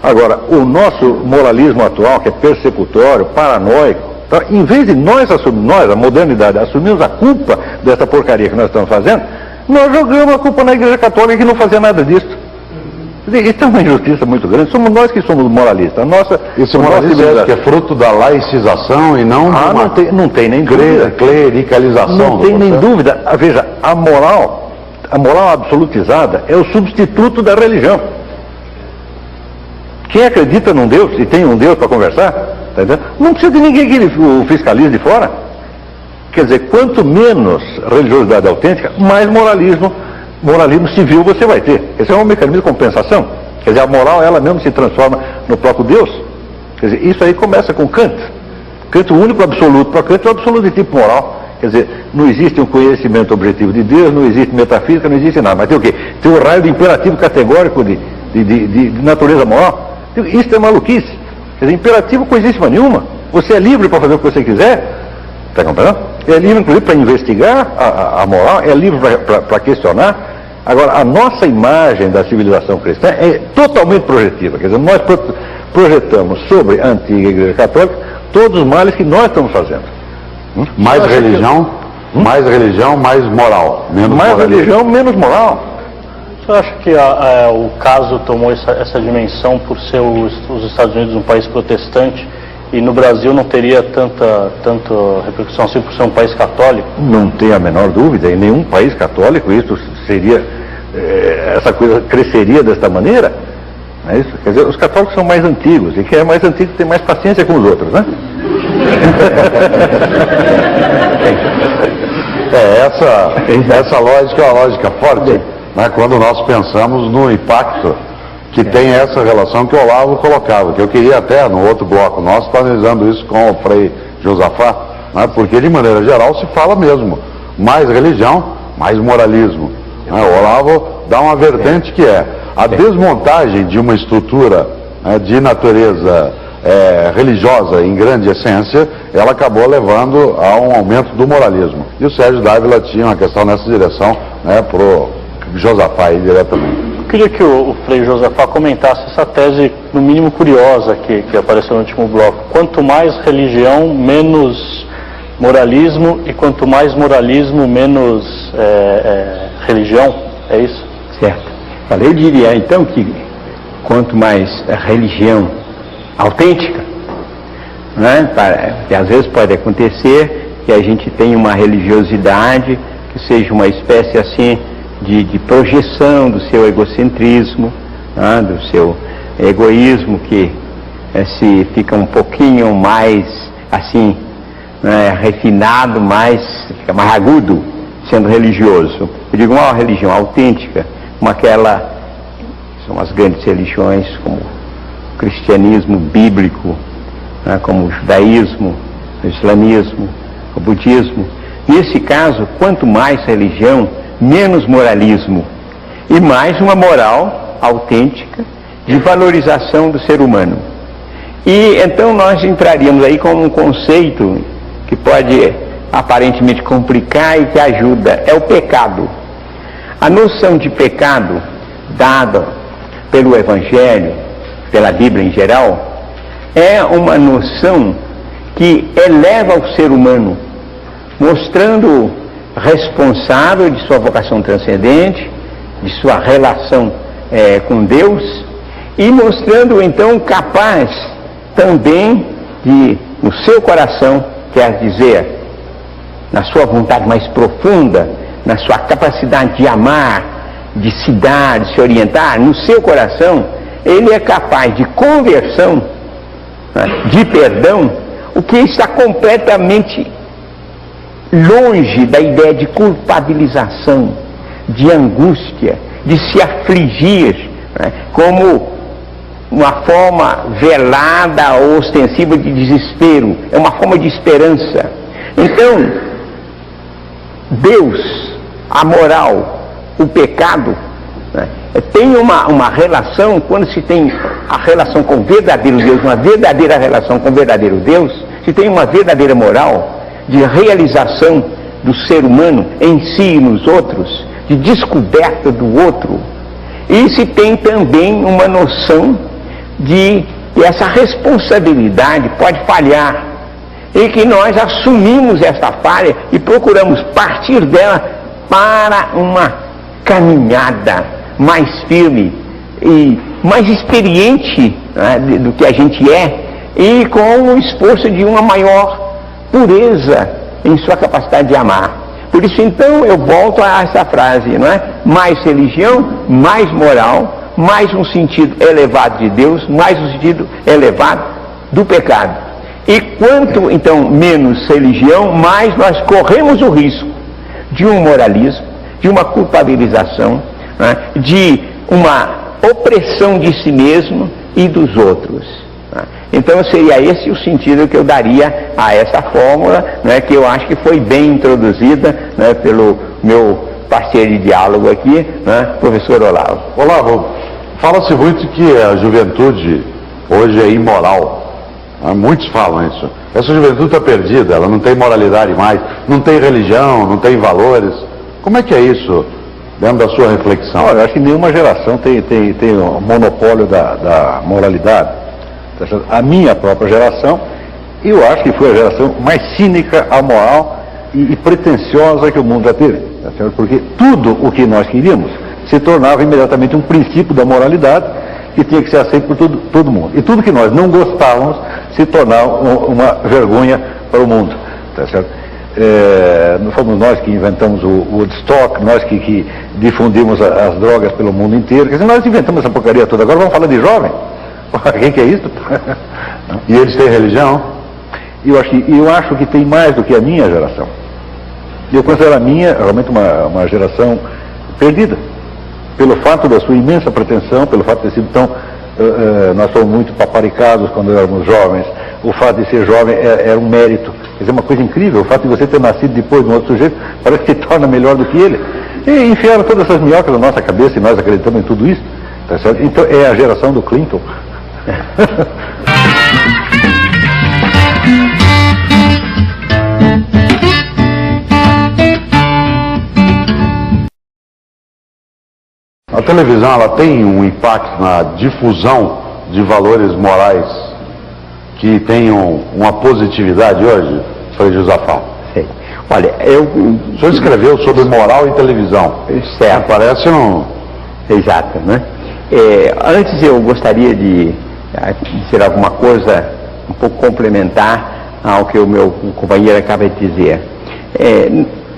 Agora, o nosso moralismo atual, que é persecutório, paranoico, então, em vez de nós, a modernidade, assumirmos a culpa dessa porcaria que nós estamos fazendo, nós jogamos a culpa na Igreja Católica que não fazia nada disso. Isso é uma injustiça muito grande. Somos nós que somos moralistas. Esse moralismo que é fruto da laicização e não não tem nem dúvida. Clericalização. Não tem nem dúvida. Veja, a moral absolutizada é o substituto da religião. Quem acredita num Deus e tem um Deus para conversar, tá entendendo? Não precisa de ninguém que o fiscalize de fora. Quer dizer, quanto menos religiosidade autêntica, mais moralismo civil você vai ter. Esse é um mecanismo de compensação. Quer dizer, a moral, ela mesmo se transforma no próprio Deus. Quer dizer, isso aí começa com Kant. Kant, o único absoluto para Kant é o absoluto de tipo moral. Quer dizer, não existe um conhecimento objetivo de Deus, não existe metafísica, não existe nada. Mas tem o quê? Tem o raio de imperativo categórico de natureza moral. Isso é maluquice. Quer dizer, imperativo coisíssima nenhuma. Você é livre para fazer o que você quiser. Está compreendendo? É livre, inclusive, para investigar a moral, é livre para questionar. Agora, a nossa imagem da civilização cristã é totalmente projetiva. Quer dizer, nós projetamos sobre a antiga Igreja Católica todos os males que nós estamos fazendo. Mais religião, mais moral. Mais religião, menos moral. Você acha que o caso tomou essa dimensão por ser os Estados Unidos um país protestante e no Brasil não teria tanta repercussão assim por ser um país católico? Não tem a menor dúvida. Em nenhum país católico isso seria, essa coisa cresceria desta maneira. Não é isso? Quer dizer, os católicos são mais antigos, e quem é mais antigo tem mais paciência com os outros, né? Essa lógica é uma lógica forte, né? Quando nós pensamos no impacto que tem essa relação que o Olavo colocava, que eu queria até no outro bloco nosso estar analisando isso com o Frei Josafá, né? Porque de maneira geral se fala mesmo, mais religião, mais moralismo. Né? O Olavo dá uma vertente que é a desmontagem de uma estrutura de natureza religiosa em grande essência, ela acabou levando a um aumento do moralismo. E o Sérgio Dávila tinha uma questão nessa direção, né, para o Josafá aí diretamente. Eu queria que o Frei Josafá comentasse essa tese, no mínimo curiosa, que apareceu no último bloco. Quanto mais religião, menos moralismo, e quanto mais moralismo, menos religião, é isso? Certo. Eu diria então que quanto mais religião autêntica, né, que às vezes pode acontecer que a gente tenha uma religiosidade que seja uma espécie assim de projeção do seu egocentrismo, né, do seu egoísmo, que se fica um pouquinho mais assim, né, refinado, fica mais agudo sendo religioso. Eu digo uma religião autêntica, como aquela, são as grandes religiões como o cristianismo bíblico, né, como o judaísmo, o islamismo, o budismo. Nesse caso, quanto mais religião, menos moralismo e mais uma moral autêntica de valorização do ser humano. E então nós entraríamos aí com um conceito que pode aparentemente complicar e que ajuda, é o pecado. A noção de pecado dada pelo Evangelho, pela Bíblia em geral, é uma noção que eleva o ser humano, mostrando responsável de sua vocação transcendente, de sua relação com Deus, e mostrando então capaz também de, no seu coração, quer dizer, na sua vontade mais profunda, na sua capacidade de amar, de se dar, de se orientar, no seu coração, ele é capaz de conversão, né, de perdão, o que está completamente longe da ideia de culpabilização, de angústia, de se afligir, né, como uma forma velada ou ostensiva de desespero. É uma forma de esperança. Então, Deus, a moral, o pecado, né, tem uma relação, quando se tem a relação com o verdadeiro Deus, uma verdadeira relação com o verdadeiro Deus, se tem uma verdadeira moral de realização do ser humano em si e nos outros, de descoberta do outro, e se tem também uma noção de que essa responsabilidade pode falhar, e que nós assumimos essa falha e procuramos partir dela para uma caminhada mais firme e mais experiente, né, do que a gente é, e com o esforço de uma maior pureza em sua capacidade de amar. Por isso, então, eu volto a essa frase, não é? Mais religião, mais moral, mais um sentido elevado de Deus, mais um sentido elevado do pecado. E quanto, então, menos religião, mais nós corremos o risco de um moralismo, de uma culpabilização, né? De uma opressão de si mesmo e dos outros. Então seria esse o sentido que eu daria a essa fórmula, né, que eu acho que foi bem introduzida, né, pelo meu parceiro de diálogo aqui, né, professor Olavo. Olavo, fala-se muito que a juventude hoje é imoral. Muitos falam isso. Essa juventude está perdida, ela não tem moralidade mais, não tem religião, não tem valores. Como é que é isso dentro da sua reflexão? Olha, eu acho que nenhuma geração tem o monopólio da moralidade. A minha própria geração, eu acho que foi a geração mais cínica, amoral e pretensiosa que o mundo já teve. Porque tudo o que nós queríamos se tornava imediatamente um princípio da moralidade que tinha que ser aceito por todo mundo. E tudo que nós não gostávamos se tornava uma vergonha para o mundo. Tá certo? Não fomos nós que inventamos o Woodstock, nós que difundimos as drogas pelo mundo inteiro. Quer dizer, nós inventamos essa porcaria toda. Agora vamos falar de jovem? Quem que é isso? E eles têm religião? Eu acho que tem mais do que a minha geração. Eu considero a minha realmente uma geração perdida. Pelo fato da sua imensa pretensão, pelo fato de ter sido tão... nós fomos muito paparicados quando éramos jovens. O fato de ser jovem era um mérito. Quer dizer, uma coisa incrível. O fato de você ter nascido depois de um outro sujeito parece que te torna melhor do que ele. E enfiaram todas essas minhocas na nossa cabeça e nós acreditamos em tudo isso. Tá certo? Então é a geração do Clinton. A televisão, ela tem um impacto na difusão de valores morais que tenham uma positividade hoje, Frei Josafá? Sim. Olha, o senhor escreveu sobre moral e televisão. Certo. Parece um... Exato, né? Antes eu gostaria de dizer alguma coisa um pouco complementar ao que o meu companheiro acaba de dizer.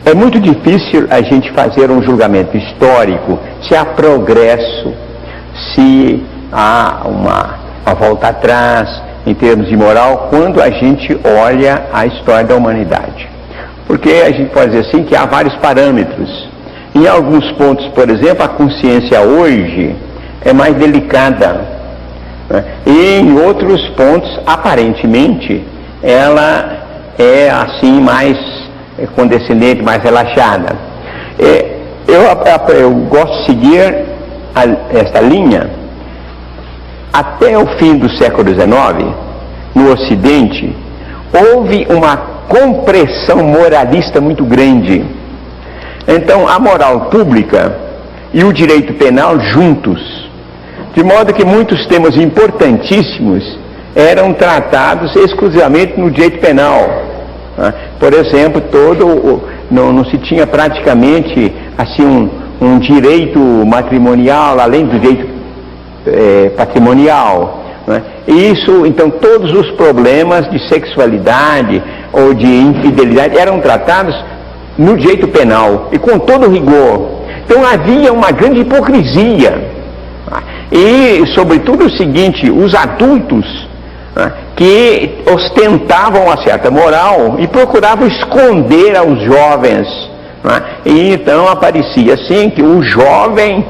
É muito difícil a gente fazer um julgamento histórico se há progresso, se há uma volta atrás em termos de moral, quando a gente olha a história da humanidade. Porque a gente pode dizer assim que há vários parâmetros. Em alguns pontos, por exemplo, a consciência hoje é mais delicada, né? E em outros pontos, aparentemente, ela é assim mais condescendente, mais relaxada. Eu gosto de seguir esta linha. Até o fim do século XIX, no Ocidente, houve uma compressão moralista muito grande. Então, a moral pública e o direito penal juntos, de modo que muitos temas importantíssimos eram tratados exclusivamente no direito penal. Por exemplo, não se tinha praticamente assim um direito matrimonial além do direito patrimonial. Isso, então, todos os problemas de sexualidade ou de infidelidade eram tratados no direito penal e com todo rigor. Então havia uma grande hipocrisia. E, sobretudo, o seguinte: os adultos que ostentavam uma certa moral e procuravam esconder aos jovens. E então aparecia assim que o jovem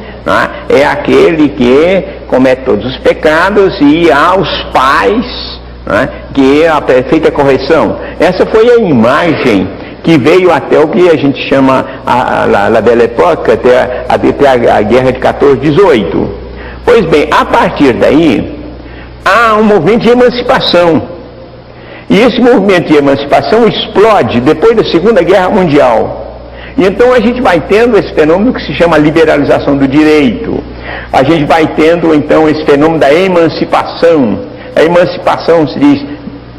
é aquele que comete todos os pecados e há os pais que é a perfeita correção. Essa foi a imagem que veio até o que a gente chama la Belle Époque, até a Guerra de 14-18. Pois bem, a partir daí há um movimento de emancipação. E esse movimento de emancipação explode depois da Segunda Guerra Mundial. E então a gente vai tendo esse fenômeno que se chama liberalização do direito. A gente vai tendo então esse fenômeno da emancipação. A emancipação, se diz,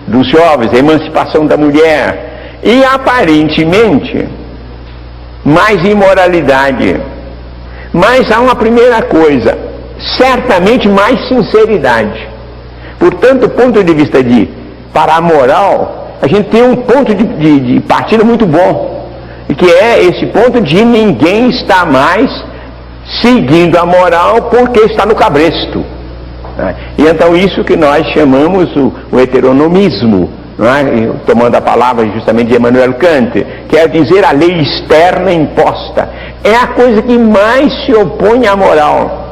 dos jovens, a emancipação da mulher. E aparentemente, mais imoralidade. Mas há uma primeira coisa, certamente mais sinceridade. Portanto, do ponto de vista para a moral, a gente tem um ponto de partida muito bom, que é esse ponto de ninguém está mais seguindo a moral porque está no cabresto. E então isso que nós chamamos o heteronomismo, não é? Tomando a palavra justamente de Immanuel Kant, quer dizer a lei externa imposta. É a coisa que mais se opõe à moral.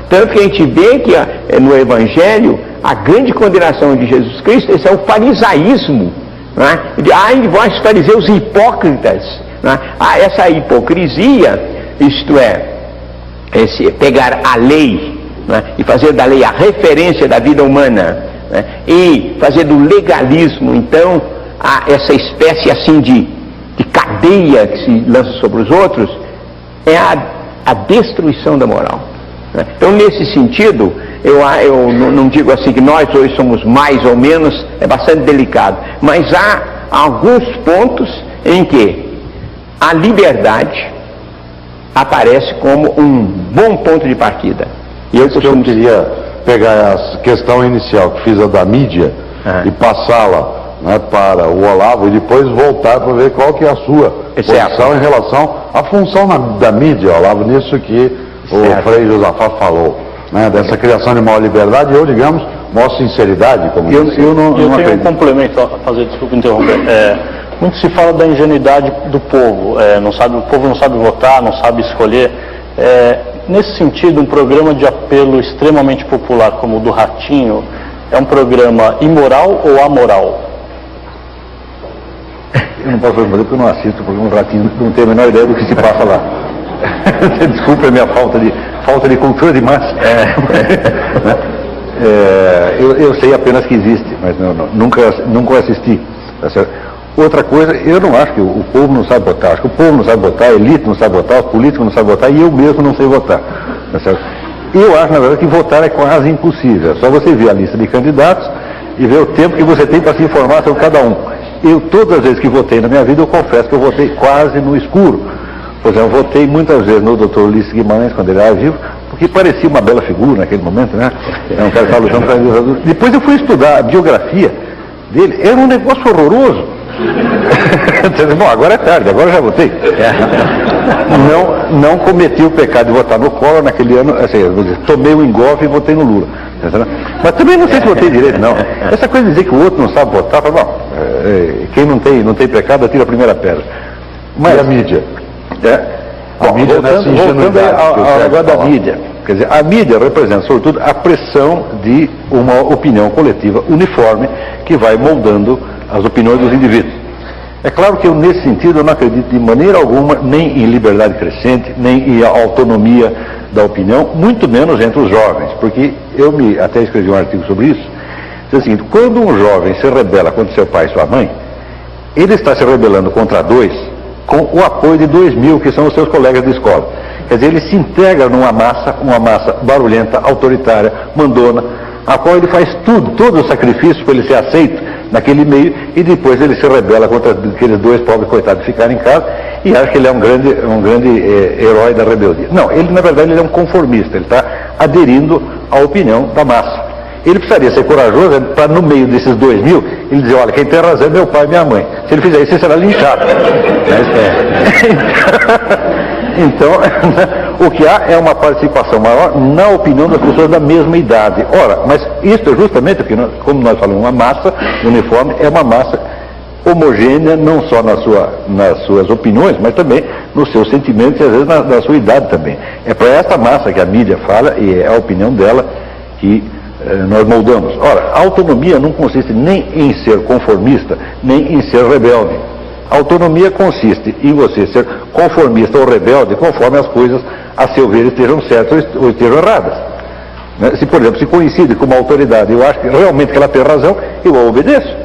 Tanto que a gente vê que no Evangelho a grande condenação de Jesus Cristo é o farisaísmo. Ai de vós fariseus hipócritas. Essa hipocrisia, isto é, esse pegar a lei e fazer da lei a referência da vida humana, e fazer do legalismo então essa espécie assim de cadeia que se lança sobre os outros, é a destruição da moral. Então, nesse sentido, eu não digo assim que nós hoje somos mais ou menos, é bastante delicado, mas há alguns pontos em que a liberdade aparece como um bom ponto de partida. E eu queria pegar a questão inicial que fiz a da mídia e passá-la para o Olavo e depois voltar para ver qual que é a sua posição em relação à função da mídia, Olavo, nisso que o Frei Josafá falou, dessa criação de maior liberdade e, digamos, maior sinceridade. Como eu tenho um complemento a fazer, desculpa interromper. Muito se fala da ingenuidade do povo, o povo não sabe votar, não sabe escolher. Nesse sentido, um programa de apelo extremamente popular como o do Ratinho é um programa imoral ou amoral? Eu não posso responder porque eu não assisto o programa do Ratinho, não tenho a menor ideia do que se passa lá. Desculpe a minha falta de cultura de massa. Eu sei apenas que existe, mas nunca assisti. Tá certo? Outra coisa, eu não acho que o povo não sabe votar. Acho que o povo não sabe votar, a elite não sabe votar, os políticos não sabem votar e eu mesmo não sei votar. Tá certo? Eu acho, na verdade, que votar é quase impossível. É só você ver a lista de candidatos e ver o tempo que você tem para se informar sobre cada um. Eu, todas as vezes que votei na minha vida, eu confesso que eu votei quase no escuro. Por exemplo, eu votei muitas vezes no Dr. Ulisses Guimarães, quando ele era vivo, porque parecia uma bela figura naquele momento, né? É um cara que estava lutando para a ditadura. Depois eu fui estudar a biografia dele, era um negócio horroroso. Bom, agora é tarde, agora já votei. Não cometi o pecado de votar no Collor naquele ano, assim, tomei o engolfe e votei no Lula. Mas também não sei se votei direito, não. Essa coisa de dizer que o outro não sabe votar, bom, quem não tem pecado atira a primeira pedra. Mas e a mídia? A mídia nessa ingenuidade. Agora da mídia. Quer dizer, a mídia representa, sobretudo, a pressão de uma opinião coletiva uniforme que vai moldando as opiniões dos indivíduos. É claro que eu, nesse sentido, eu não acredito de maneira alguma nem em liberdade crescente, nem em autonomia da opinião, muito menos entre os jovens, porque eu até escrevi um artigo sobre isso. Diz o seguinte: quando um jovem se rebela contra seu pai e sua mãe, ele está se rebelando contra dois com o apoio de 2.000 que são os seus colegas de escola. Quer dizer, ele se integra numa massa barulhenta, autoritária, mandona, a qual ele faz todo o sacrifício para ele ser aceito naquele meio, e depois ele se rebela contra aqueles dois pobres coitados que ficaram em casa e acha que ele é um grande herói da rebeldia. Não, ele na verdade ele é um conformista, ele está aderindo à opinião da massa. Ele precisaria ser corajoso para, no meio desses 2.000, ele dizer: olha, quem tem razão é meu pai e minha mãe. Se ele fizer isso, ele será linchado. Então, o que há é uma participação maior na opinião das pessoas da mesma idade. Ora, mas isso é justamente porque, como nós falamos, uma massa uniforme é uma massa homogênea, não só nas suas opiniões, mas também nos seus sentimentos e às vezes na sua idade também. É para essa massa que a mídia fala e é a opinião dela que nós moldamos. Ora, a autonomia não consiste nem em ser conformista, nem em ser rebelde. A autonomia consiste em você ser conformista ou rebelde conforme as coisas, a seu ver, estejam certas ou estejam erradas. Se, por exemplo, se coincide com uma autoridade, eu acho que realmente que ela tem razão, eu a obedeço.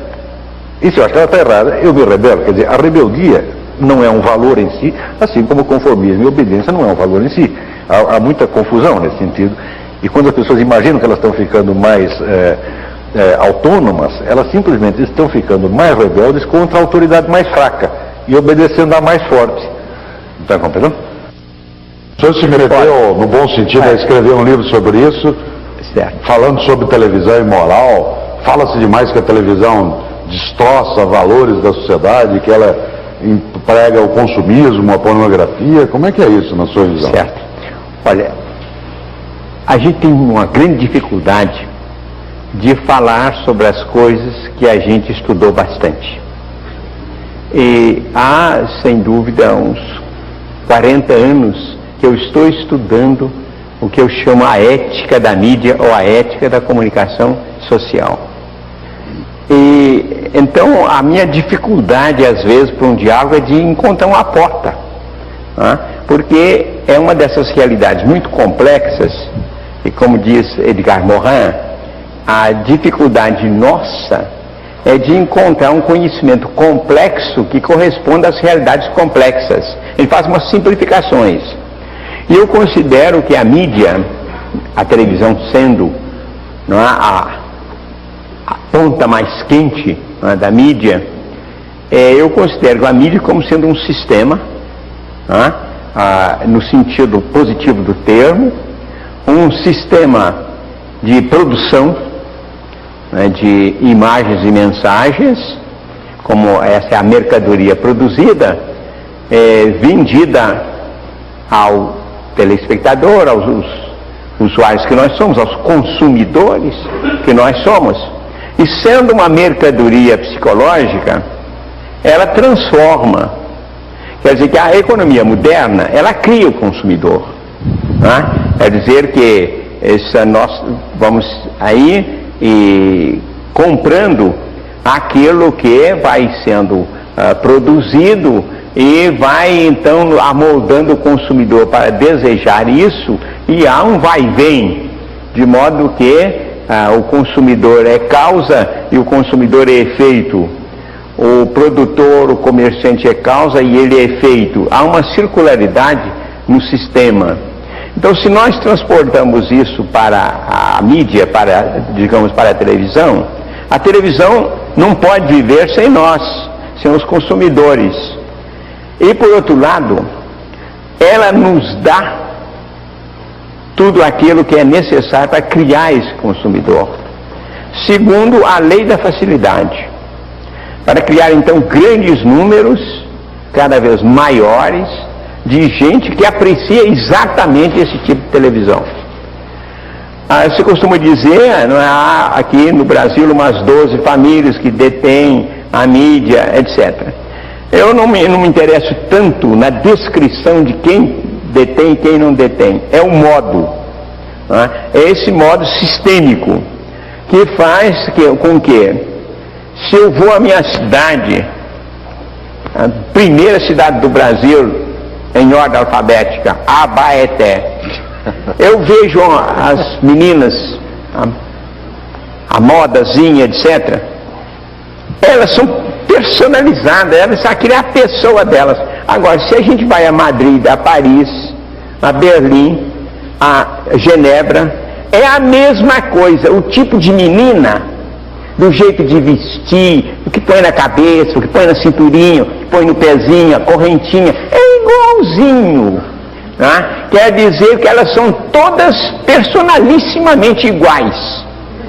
E se eu acho que ela está errada, eu me rebelo. Quer dizer, a rebeldia não é um valor em si, assim como o conformismo e a obediência não é um valor em si. Há muita confusão nesse sentido. E quando as pessoas imaginam que elas estão ficando mais autônomas, elas simplesmente estão ficando mais rebeldes contra a autoridade mais fraca e obedecendo a mais forte. Está compreendendo? O senhor se meteu, no bom sentido, a escrever um livro sobre isso, falando sobre televisão e moral. Fala-se demais que a televisão destroça valores da sociedade, que ela emprega o consumismo, a pornografia. Como é que é isso na sua visão? Certo. Olha, a gente tem uma grande dificuldade de falar sobre as coisas que a gente estudou bastante. E há, sem dúvida, uns 40 anos que eu estou estudando o que eu chamo a ética da mídia ou a ética da comunicação social. E então a minha dificuldade às vezes para um diálogo é de encontrar uma porta, né? Porque é uma dessas realidades muito complexas e, como diz Edgar Morin, a dificuldade nossa é de encontrar um conhecimento complexo que corresponda às realidades complexas. Ele faz umas simplificações. E eu considero que a mídia, a televisão sendo, não é, a ponta mais quente, não é, da mídia, eu considero a mídia como sendo um sistema, não é, no sentido positivo do termo, um sistema de produção, né, de imagens e mensagens, como essa é a mercadoria produzida, vendida ao telespectador, aos usuários que nós somos, aos consumidores que nós somos. E sendo uma mercadoria psicológica, ela transforma. Quer dizer que a economia moderna, ela cria o consumidor, né? Quer dizer que nós vamos aí comprando aquilo que vai sendo produzido e vai então amoldando o consumidor para desejar isso, e há um vai e vem, de modo que o consumidor é causa e o consumidor é efeito, o produtor, o comerciante é causa e ele é efeito. Há uma circularidade no sistema. Então, se nós transportamos isso para a mídia, digamos, para a televisão não pode viver sem nós, sem os consumidores. E, por outro lado, ela nos dá tudo aquilo que é necessário para criar esse consumidor, segundo a lei da facilidade, para criar então grandes números, cada vez maiores, de gente que aprecia exatamente esse tipo de televisão. Se costuma dizer, não é, há aqui no Brasil umas 12 famílias que detêm a mídia, etc. Eu não me interesso tanto na descrição de quem detém e quem não detém. É o modo, né? É esse modo sistêmico que faz com que, se eu vou à minha cidade, a primeira cidade do Brasil em ordem alfabética, Abaeté, eu vejo as meninas, a modazinha, etc. Elas são personalizadas, elas só querem a pessoa delas. Agora, se a gente vai a Madrid, a Paris, a Berlim, a Genebra, é a mesma coisa. O tipo de menina, do jeito de vestir, o que põe na cabeça, o que põe na cinturinha, o que põe no pezinho, a correntinha, é igualzinho. Né? Quer dizer que elas são todas personalissimamente iguais.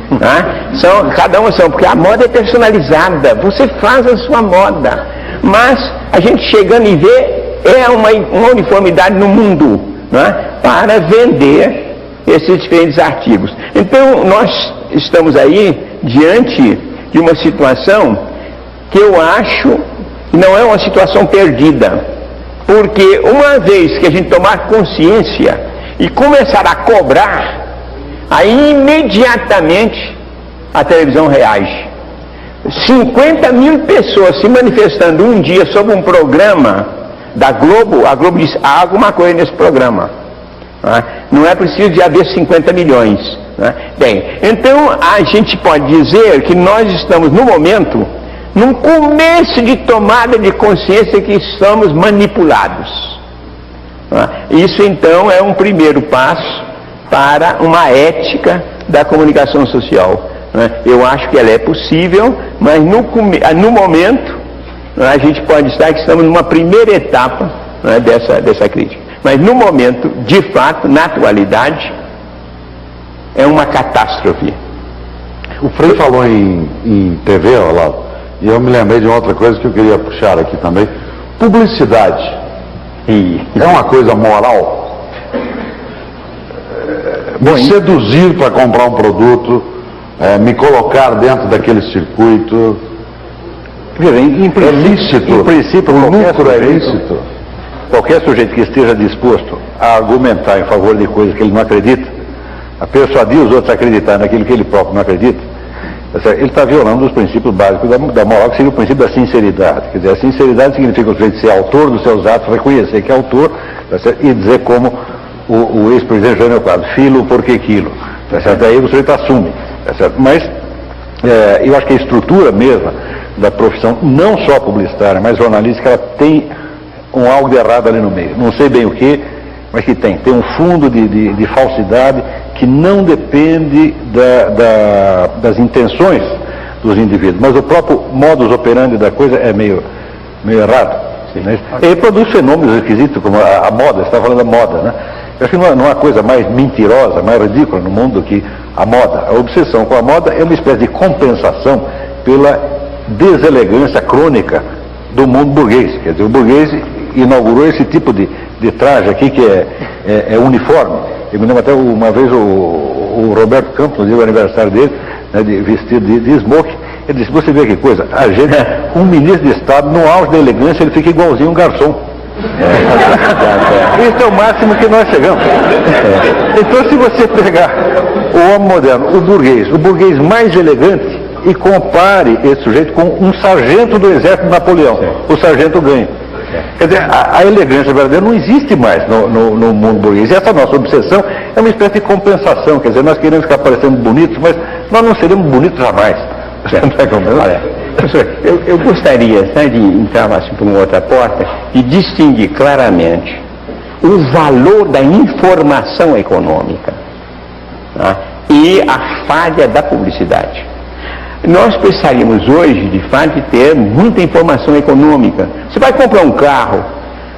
Né? Cada uma são, porque a moda é personalizada, você faz a sua moda, mas a gente chegando e vê, é uma uniformidade no mundo, né? Para vender esses diferentes artigos. Então nós estamos aí diante de uma situação que eu acho que não é uma situação perdida, porque uma vez que a gente tomar consciência e começar a cobrar, aí imediatamente a televisão reage. 50 mil pessoas se manifestando um dia sobre um programa da Globo, a Globo diz, há alguma coisa nesse programa. Não é preciso de haver 50 milhões. Bem, então a gente pode dizer que nós estamos no momento num começo de tomada de consciência que somos manipulados. Isso então é um primeiro passo para uma ética da comunicação social. Eu acho que ela é possível, mas no momento a gente pode estar que estamos numa primeira etapa dessa crítica. Mas no momento, de fato, na atualidade, é uma catástrofe. O Frei falou em TV, Olavo, e eu me lembrei de outra coisa que eu queria puxar aqui também. Publicidade. É uma coisa moral? Me seduzir para comprar um produto, me colocar dentro daquele circuito. É lícito. Em princípio, o lucro é lícito. Qualquer sujeito que esteja disposto a argumentar em favor de coisas que ele não acredita, a persuadir os outros a acreditar naquilo que ele próprio não acredita, ele está violando os princípios básicos da moral, que seria o princípio da sinceridade. Quer dizer, a sinceridade significa o sujeito ser autor dos seus atos, reconhecer que é autor, e dizer como o ex-presidente Jânio Quadros, filo porque quilo. Daí o sujeito assume. Mas eu acho que a estrutura mesma da profissão, não só publicitária, mas jornalística, ela tem algo de errado ali no meio. Não sei bem o que, mas que tem um fundo de falsidade que não depende das intenções dos indivíduos, mas o próprio modus operandi da coisa é meio errado. Né? Ele produz fenômenos esquisitos como a moda, você está falando da moda, né? Eu acho que não há coisa mais mentirosa, mais ridícula no mundo do que a moda. A obsessão com a moda é uma espécie de compensação pela deselegância crônica do mundo burguês. Quer dizer, o burguês inaugurou esse tipo de traje aqui que é uniforme. Eu me lembro até uma vez o Roberto Campos, no dia do aniversário dele, né, vestido de smoking, ele disse, você vê que coisa, a gente, um ministro de Estado, no auge da elegância, ele fica igualzinho um garçom. Isso é o máximo que nós chegamos. Então, se você pegar o homem moderno, o burguês mais elegante, e compare esse sujeito com um sargento do exército de Napoleão, o sargento ganha. Quer dizer, a elegância verdadeira não existe mais no mundo burguês. E essa nossa obsessão é uma espécie de compensação. Quer dizer, nós queremos ficar parecendo bonitos, mas nós não seremos bonitos jamais. Olha, professor, eu gostaria de entrar assim, por uma outra porta e distinguir claramente o valor da informação econômica, tá? E a falha da publicidade. Nós precisaríamos hoje, de fato, de ter muita informação econômica. Você vai comprar um carro,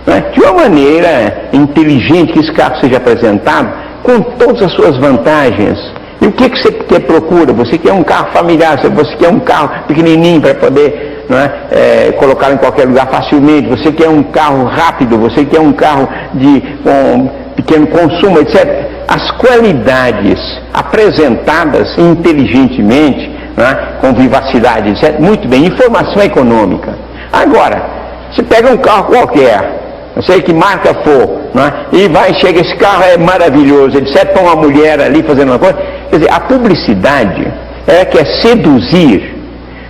né, de uma maneira inteligente, que esse carro seja apresentado com todas as suas vantagens. E o que você procura? Você quer um carro familiar, você quer um carro pequenininho para poder, né, colocar em qualquer lugar facilmente, você quer um carro rápido, você quer um carro com pequeno consumo, etc. As qualidades apresentadas inteligentemente, né, com vivacidade, etc. Muito bem, informação econômica. Agora, você pega um carro qualquer, não sei que marca for, né, e chega, esse carro é maravilhoso, etc. Põe uma mulher ali fazendo uma coisa. Quer dizer, a publicidade, ela quer seduzir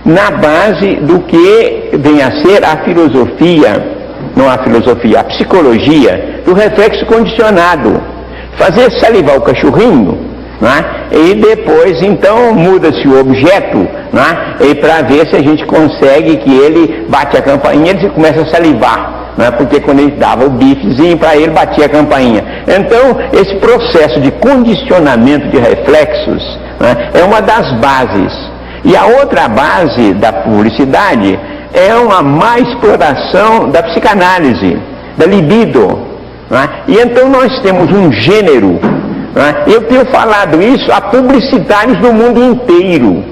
na base do que vem a ser a filosofia, não a filosofia, a psicologia do reflexo condicionado. Fazer salivar o cachorrinho, né? E depois então muda-se o objeto, né? E para ver se a gente consegue que ele bate a campainha, ele começa a salivar, né? Porque quando ele dava o bifezinho para ele, batia a campainha. Então esse processo de condicionamento de reflexos, né, é uma das bases. E a outra base da publicidade é uma má exploração da psicanálise, da libido, né? E então nós temos um gênero. Eu tenho falado isso a publicitários do mundo inteiro,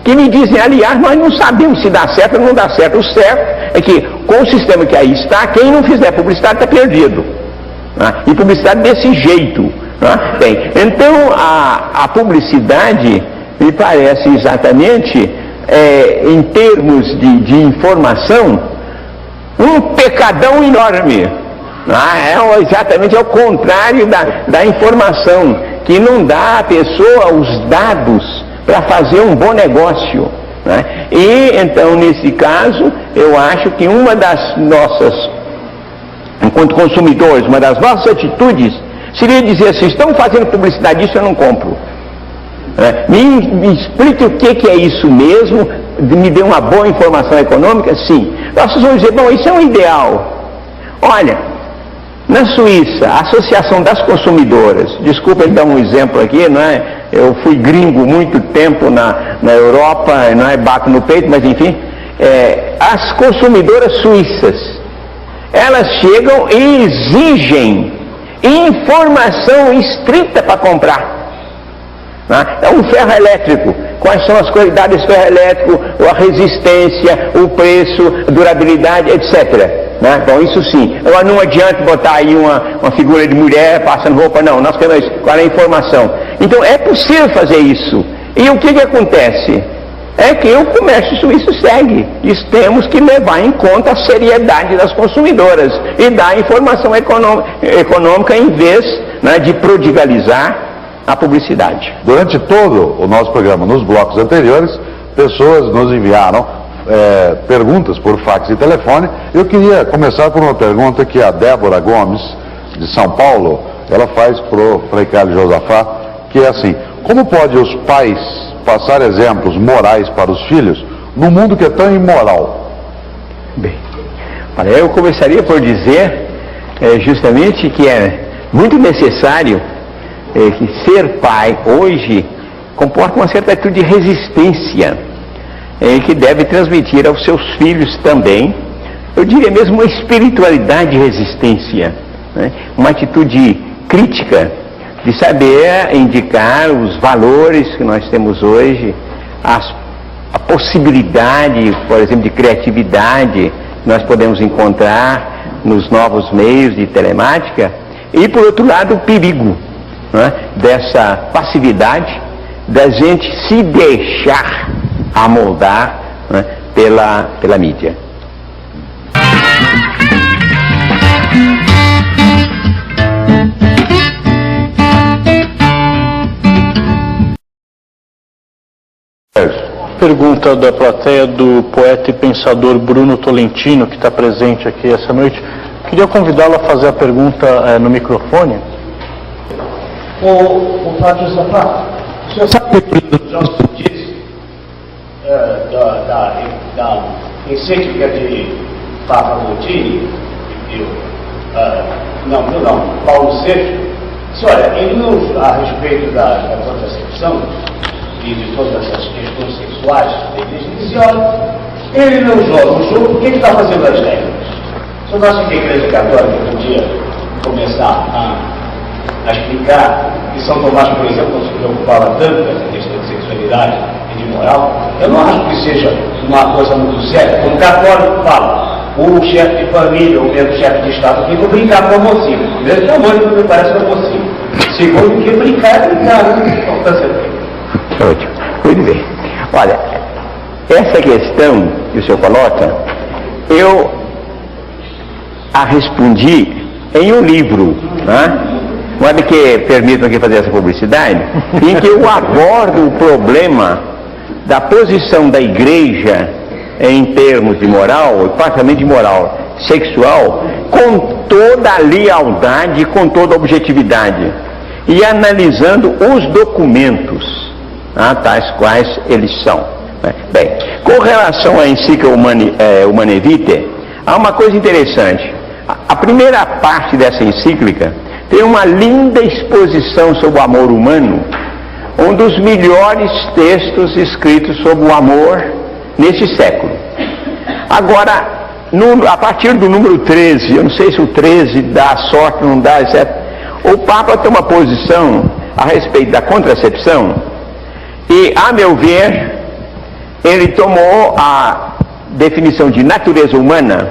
que me dizem, aliás, nós não sabemos se dá certo ou não dá certo. O certo é que, com o sistema que aí está, quem não fizer publicidade está perdido. E publicidade desse jeito. Bem, então, a publicidade me parece exatamente, em termos de informação, um pecadão enorme. Exatamente ao contrário da informação, que não dá à pessoa os dados para fazer um bom negócio, né? E então, nesse caso, eu acho que uma das nossas, enquanto consumidores, uma das nossas atitudes seria dizer assim, estão fazendo publicidade disso, eu não compro. Me explique o que é isso mesmo, me dê uma boa informação econômica? Sim. Nós vamos dizer, bom, isso é um ideal. Olha, na Suíça, a Associação das Consumidoras, desculpa ele dar um exemplo aqui, não é? Eu fui gringo muito tempo na Europa, não é? Bato no peito, mas enfim, as consumidoras suíças, elas chegam e exigem informação estrita para comprar. É um ferro elétrico. Quais são as qualidades desse ferro elétrico, a resistência, o preço, a durabilidade, etc. Então isso sim. Agora não adianta botar aí uma figura de mulher passando roupa, não. Nós queremos qual é a informação. Então é possível fazer isso. E o que acontece? É que o comércio suíço segue. E temos que levar em conta a seriedade das consumidoras e dar informação econômica em vez de prodigalizar a publicidade. Durante todo o nosso programa, nos blocos anteriores, pessoas nos enviaram perguntas por fax e telefone. Eu queria começar por uma pergunta que a Débora Gomes, de São Paulo, ela faz para o Frei Carlos Josafá, que é assim: como pode os pais passar exemplos morais para os filhos num mundo que é tão imoral? Bem, olha, eu começaria por dizer justamente que é muito necessário que ser pai hoje comporta uma certa atitude de resistência que deve transmitir aos seus filhos também, eu diria mesmo uma espiritualidade de resistência, uma atitude crítica de saber indicar os valores que nós temos hoje, a possibilidade, por exemplo, de criatividade que nós podemos encontrar nos novos meios de telemática, e por outro lado o perigo dessa passividade, da gente se deixar amoldar pela mídia. Pergunta da plateia do poeta e pensador Bruno Tolentino, que está presente aqui essa noite. Queria convidá-lo a fazer a pergunta no microfone. O Padre Josafá, o senhor sabe o que o Johnson disse da encíclica de Papa Montini, Paulo VI? Olha, ele a respeito da contracepção e de todas essas questões sexuais da igreja, ele dizia, olha, ele não joga o jogo porque ele está fazendo as regras. O senhor acha que a igreja católica podia começar a explicar que São Tomás, por exemplo, não se preocupava tanto com essa questão de sexualidade e de moral? Eu não acho que seja uma coisa muito séria. Como católico fala, o chefe de família, ou mesmo chefe de Estado, tem que brincar com a mocinha. Primeiro que a mãe não me parece uma mocinha. Segundo que brincar é brincar, não tem importância nenhuma. Ótimo. Muito bem. Olha, essa questão que o senhor coloca, eu a respondi em um livro, Olha que permitam aqui fazer essa publicidade, em que eu abordo o problema da posição da igreja em termos de moral, particularmente de moral sexual, com toda a lealdade, com toda a objetividade, e analisando os documentos, tais quais eles são. Bem, com relação à encíclica Humanae Vitae, há uma coisa interessante. A primeira parte dessa encíclica tem uma linda exposição sobre o amor humano, um dos melhores textos escritos sobre o amor nesse século. Agora, a partir do número 13, eu não sei se o 13 dá sorte, não dá, etc. O Papa tem uma posição a respeito da contracepção e, a meu ver, ele tomou a definição de natureza humana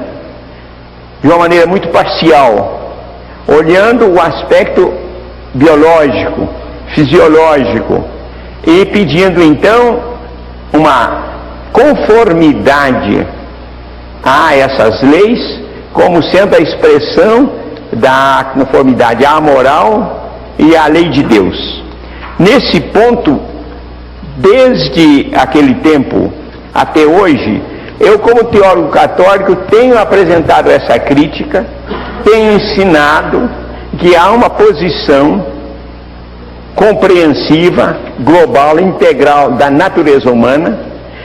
de uma maneira muito parcial, olhando o aspecto biológico, fisiológico, e pedindo então uma conformidade a essas leis como sendo a expressão da conformidade à moral e à lei de Deus. Nesse ponto, desde aquele tempo até hoje, eu, como teólogo católico, tenho apresentado essa crítica, tenho ensinado que há uma posição compreensiva, global, integral da natureza humana,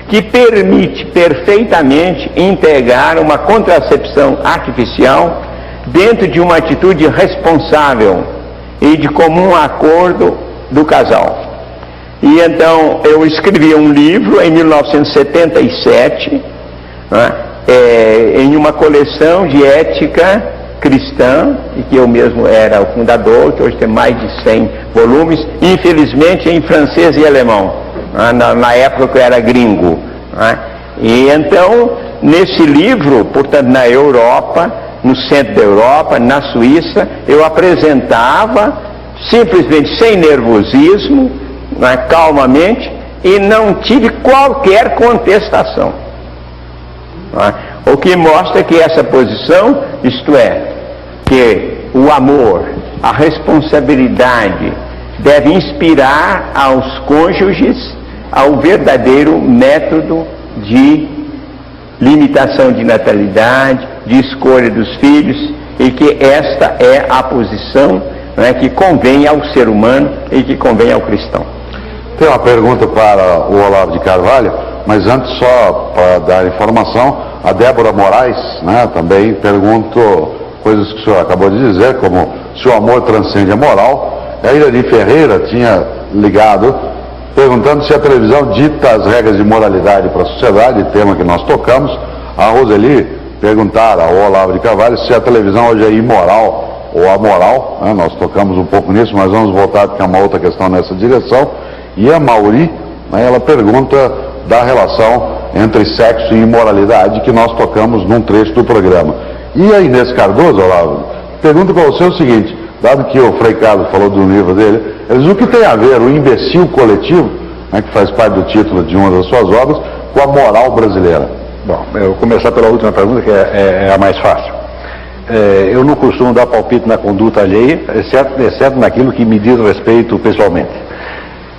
que permite perfeitamente integrar uma contracepção artificial dentro de uma atitude responsável e de comum acordo do casal. E então eu escrevi um livro em 1977, em uma coleção de ética cristã, e que eu mesmo era o fundador, que hoje tem mais de 100 volumes, infelizmente em francês e alemão, na época que eu era gringo. E então, nesse livro, portanto, na Europa, no centro da Europa, na Suíça, eu apresentava, simplesmente sem nervosismo, calmamente, e não tive qualquer contestação. O que mostra que essa posição, isto é, que o amor, a responsabilidade, deve inspirar aos cônjuges ao verdadeiro método de limitação de natalidade, de escolha dos filhos, e que esta é a posição que convém ao ser humano e que convém ao cristão. Tem uma pergunta para o Olavo de Carvalho, mas antes, só para dar informação, a Débora Moraes, também perguntou coisas que o senhor acabou de dizer, como se o amor transcende a moral. A Irani Ferreira tinha ligado, perguntando se a televisão dita as regras de moralidade para a sociedade, tema que nós tocamos. A Roseli perguntara ao Olavo de Carvalho se a televisão hoje é imoral ou amoral. Nós tocamos um pouco nisso, mas vamos voltar porque é uma outra questão nessa direção. E a Mauri, ela pergunta da relação entre sexo e imoralidade, que nós tocamos num trecho do programa. E a Inês Cardoso, Olavo, pergunta para você o seguinte: dado que o Frei Carlos falou do livro dele, o que tem a ver o imbecil coletivo, que faz parte do título de uma das suas obras, com a moral brasileira? Bom, eu vou começar pela última pergunta, que é a mais fácil. Eu não costumo dar palpite na conduta alheia, exceto naquilo que me diz respeito pessoalmente.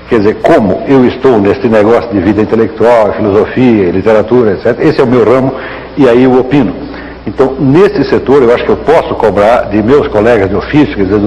Quer dizer, como eu estou nesse negócio de vida intelectual, filosofia, literatura, etc., esse é o meu ramo, e aí eu opino. Então, nesse setor, eu acho que eu posso cobrar de meus colegas de ofício, quer dizer,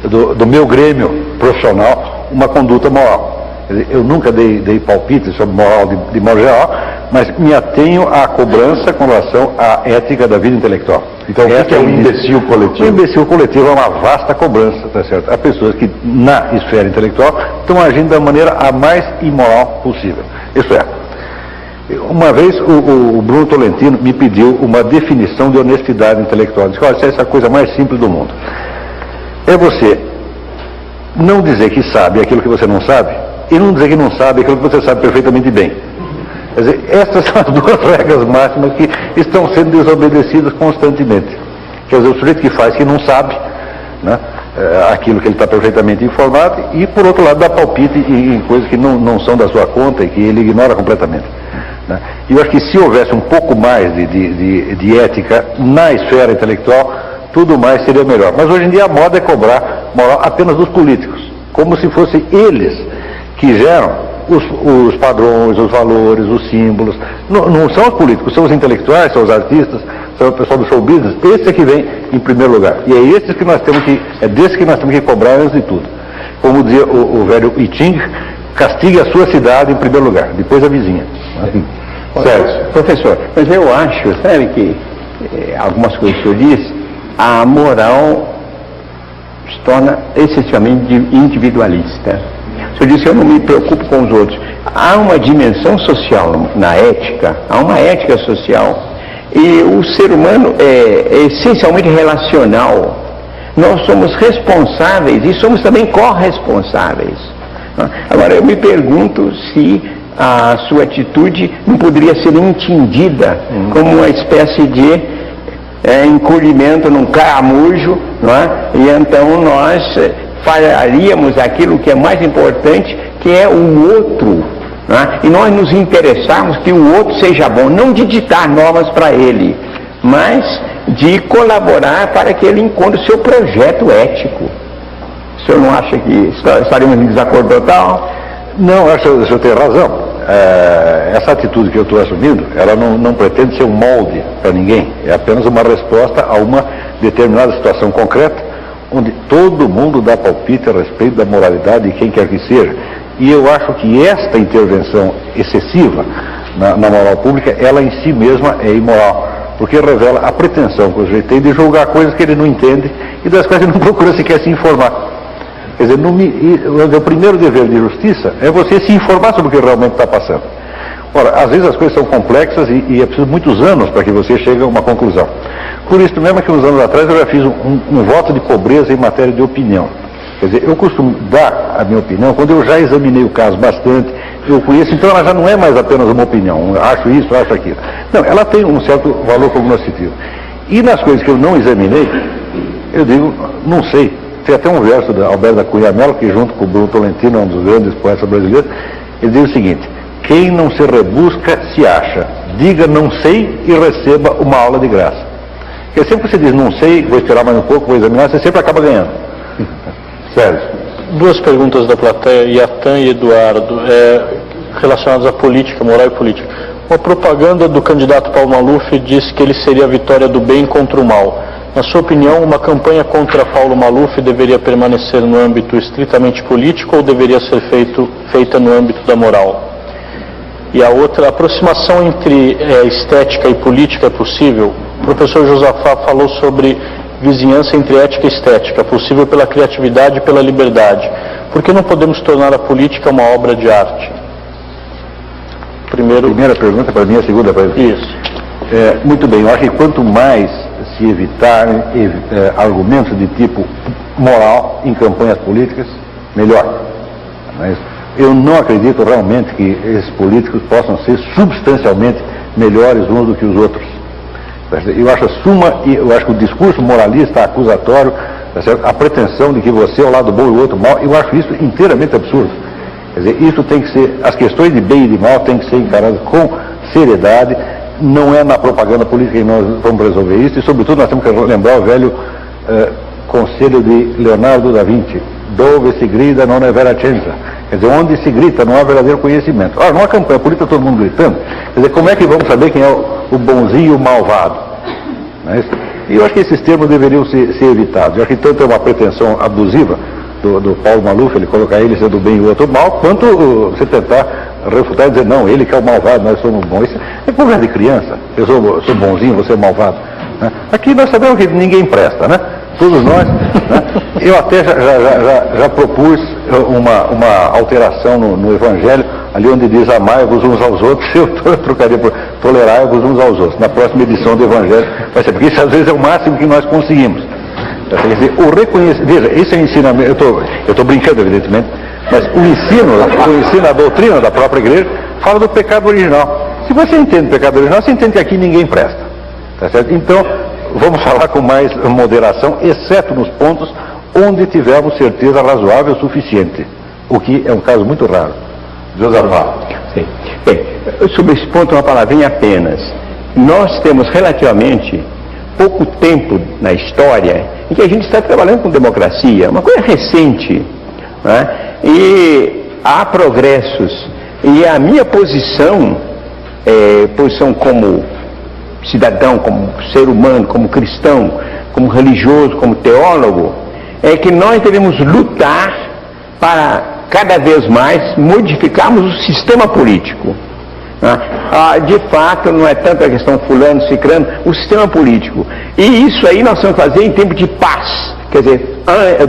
do meu grêmio profissional, uma conduta moral. Quer dizer, eu nunca dei palpite sobre moral de modo geral, mas me atenho à cobrança com relação à ética da vida intelectual. Então, o que é o imbecil coletivo? O imbecil coletivo é uma vasta cobrança, tá certo? Há pessoas que, na esfera intelectual, estão agindo da maneira a mais imoral possível. Isso é, uma vez o Bruno Tolentino me pediu uma definição de honestidade intelectual. Disse: olha, essa é a coisa mais simples do mundo. É você não dizer que sabe aquilo que você não sabe, e não dizer que não sabe aquilo que você sabe perfeitamente bem. Quer dizer, essas são as duas regras máximas que estão sendo desobedecidas constantemente. Quer dizer, o sujeito que faz que não sabe, aquilo que ele está perfeitamente informado, e por outro lado dá palpite em coisas que não são da sua conta e que ele ignora completamente. E eu acho que se houvesse um pouco mais de ética na esfera intelectual, tudo mais seria melhor. Mas hoje em dia a moda é cobrar moral apenas dos políticos, como se fossem eles que geram os padrões, os valores, os símbolos. Não são os políticos, são os intelectuais, são os artistas, são o pessoal do show business. Esse é que vem em primeiro lugar. E é desse que nós temos que cobrar antes de tudo. Como dizia o velho I Ching, castigue a sua cidade em primeiro lugar, depois a vizinha. Certo. Professor, mas eu acho, sabe, que algumas coisas que eu disse, a moral se torna excessivamente individualista. O senhor disse que eu não me preocupo com os outros. Há uma dimensão social na ética, há uma ética social, e o ser humano é essencialmente relacional. Nós somos responsáveis e somos também corresponsáveis. Agora, eu me pergunto se a sua atitude não poderia ser entendida como uma espécie de encolhimento num caramujo, e então nós falharíamos aquilo que é mais importante, que é o outro, e nós nos interessarmos que o outro seja bom, não de ditar normas para ele, mas de colaborar para que ele encontre o seu projeto ético. O senhor não acha que estaríamos em desacordo total? Não, acho que o senhor tem razão. Essa atitude que eu estou assumindo, ela não pretende ser um molde para ninguém, é apenas uma resposta a uma determinada situação concreta, onde todo mundo dá palpite a respeito da moralidade de quem quer que seja. E eu acho que esta intervenção excessiva na moral pública, ela em si mesma é imoral, porque revela a pretensão que o sujeito tem de julgar coisas que ele não entende e das quais ele não procura sequer se informar. Quer dizer, o primeiro dever de justiça é você se informar sobre o que realmente está passando. Ora, às vezes as coisas são complexas e é preciso muitos anos para que você chegue a uma conclusão. Por isso mesmo que uns anos atrás eu já fiz um voto de pobreza em matéria de opinião. Quer dizer, eu costumo dar a minha opinião quando eu já examinei o caso bastante, eu conheço, então ela já não é mais apenas uma opinião, acho isso, acho aquilo. Não, ela tem um certo valor cognoscitivo. E nas coisas que eu não examinei, eu digo, não sei. Tem até um verso da Alberto da Cunha Mello, que junto com o Bruno Tolentino, um dos grandes poetas brasileiros, ele diz o seguinte: quem não se rebusca, se acha. Diga não sei e receba uma aula de graça. Porque sempre que você diz não sei, vou esperar mais um pouco, vou examinar, você sempre acaba ganhando. Sério. Duas perguntas da plateia, Iatan e Eduardo, relacionadas à política, moral e política. Uma propaganda do candidato Paulo Maluf diz que ele seria a vitória do bem contra o mal. Na sua opinião, uma campanha contra Paulo Maluf deveria permanecer no âmbito estritamente político ou deveria ser feita no âmbito da moral? E a outra, a aproximação entre estética e política é possível? O professor Josafá falou sobre vizinhança entre ética e estética, possível pela criatividade e pela liberdade. Por que não podemos tornar a política uma obra de arte? Primeira pergunta para mim, a segunda para ele. Isso. Muito bem, eu acho que quanto mais se evitarem argumentos de tipo moral em campanhas políticas, melhor. Mas eu não acredito realmente que esses políticos possam ser substancialmente melhores uns do que os outros. Eu acho que o discurso moralista, acusatório, a pretensão de que você é o lado bom e o outro mal, eu acho isso inteiramente absurdo. Quer dizer, isso tem que ser, as questões de bem e de mal têm que ser encaradas com seriedade. Não é na propaganda política que nós vamos resolver isso, e sobretudo nós temos que lembrar o velho conselho de Leonardo da Vinci: dove se grida non è vera scienza. Quer dizer, onde se grita não há verdadeiro conhecimento. Ora, numa campanha política todo mundo gritando, quer dizer, como é que vamos saber quem é o bonzinho e o malvado? E eu acho que esses termos deveriam ser evitados. Eu acho que tanto é uma pretensão abusiva do Paulo Maluf, ele colocar ele sendo o bem e o outro mal, quanto você tentar refutar e dizer, não, ele que é o malvado, nós somos bons. Isso é conversa de criança. Eu sou bonzinho, você é malvado. Né? Aqui nós sabemos que ninguém presta, né? Todos nós. Né? Eu até já propus uma alteração no Evangelho, ali onde diz amai-vos uns aos outros, eu trocaria por tolerai-vos uns aos outros. Na próxima edição do Evangelho vai ser, porque isso às vezes é o máximo que nós conseguimos. Quer dizer, o reconhecimento, veja, esse é o ensinamento, eu estou brincando evidentemente, mas o ensino, a doutrina da própria igreja fala do pecado original. Se você entende o pecado original, você entende que aqui ninguém presta. Tá certo? Então, vamos falar com mais moderação, exceto nos pontos onde tivermos certeza razoável o suficiente, o que é um caso muito raro. Josafá. Sim. Bem, sobre esse ponto, uma palavrinha apenas. Nós temos relativamente pouco tempo na história em que a gente está trabalhando com democracia, uma coisa recente, né? E há progressos. E a minha posição como cidadão, como ser humano, como cristão, como religioso, como teólogo, é que nós devemos lutar para cada vez mais modificarmos o sistema político. De fato, não é tanto a questão fulano, ciclano, o sistema político. E isso aí nós vamos fazer em tempo de paz. Quer dizer,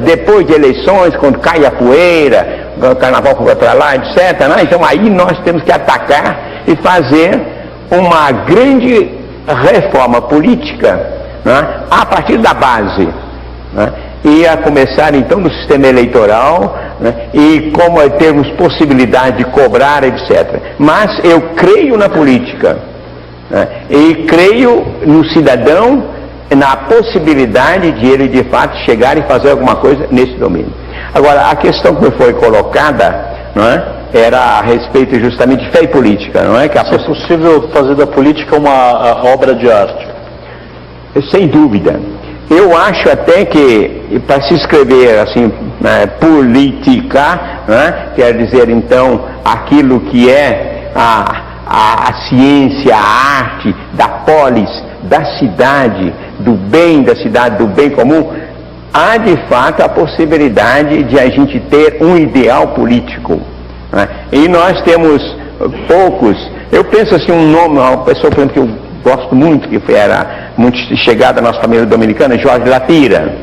depois de eleições, quando cai a poeira, o carnaval foi para lá, etc. Né? Então aí nós temos que atacar e fazer uma grande reforma política, né? A partir da base. Né? E a começar então no sistema eleitoral, né? E como termos possibilidade de cobrar, etc. Mas eu creio na política, né? E creio no cidadão, na possibilidade de ele de fato chegar e fazer alguma coisa nesse domínio. Agora, a questão que me foi colocada, não é? Era a respeito justamente de fé e política, não é? Que é possível fazer da política uma obra de arte? Sem dúvida. Eu acho até que, para se escrever assim, né, política, né, quer dizer então aquilo que é a ciência, a arte da polis, da cidade, do bem da cidade, do bem comum, há de fato a possibilidade de a gente ter um ideal político. Né? E nós temos poucos Eu penso assim, um nome, uma pessoa, por exemplo, que eu gosto muito, que era muito chegada à nossa família dominicana, Jorge Lapira.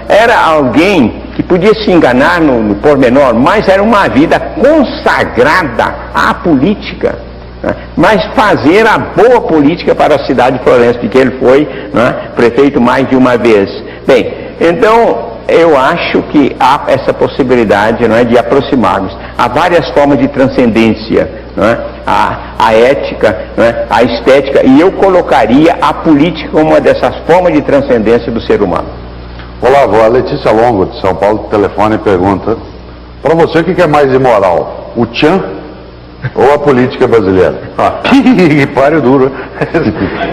Era alguém que podia se enganar no pormenor, mas era uma vida consagrada à política, mas fazer a boa política para a cidade de Florença, porque ele foi prefeito mais de uma vez. Bem, então eu acho que há essa possibilidade de aproximarmos. Há várias formas de transcendência, a ética, a estética, e eu colocaria a política como uma dessas formas de transcendência do ser humano. Olá, a Letícia Longo, de São Paulo, do telefone, e pergunta: para você, o que é mais imoral? O tchan ou a política brasileira? Que páreo duro.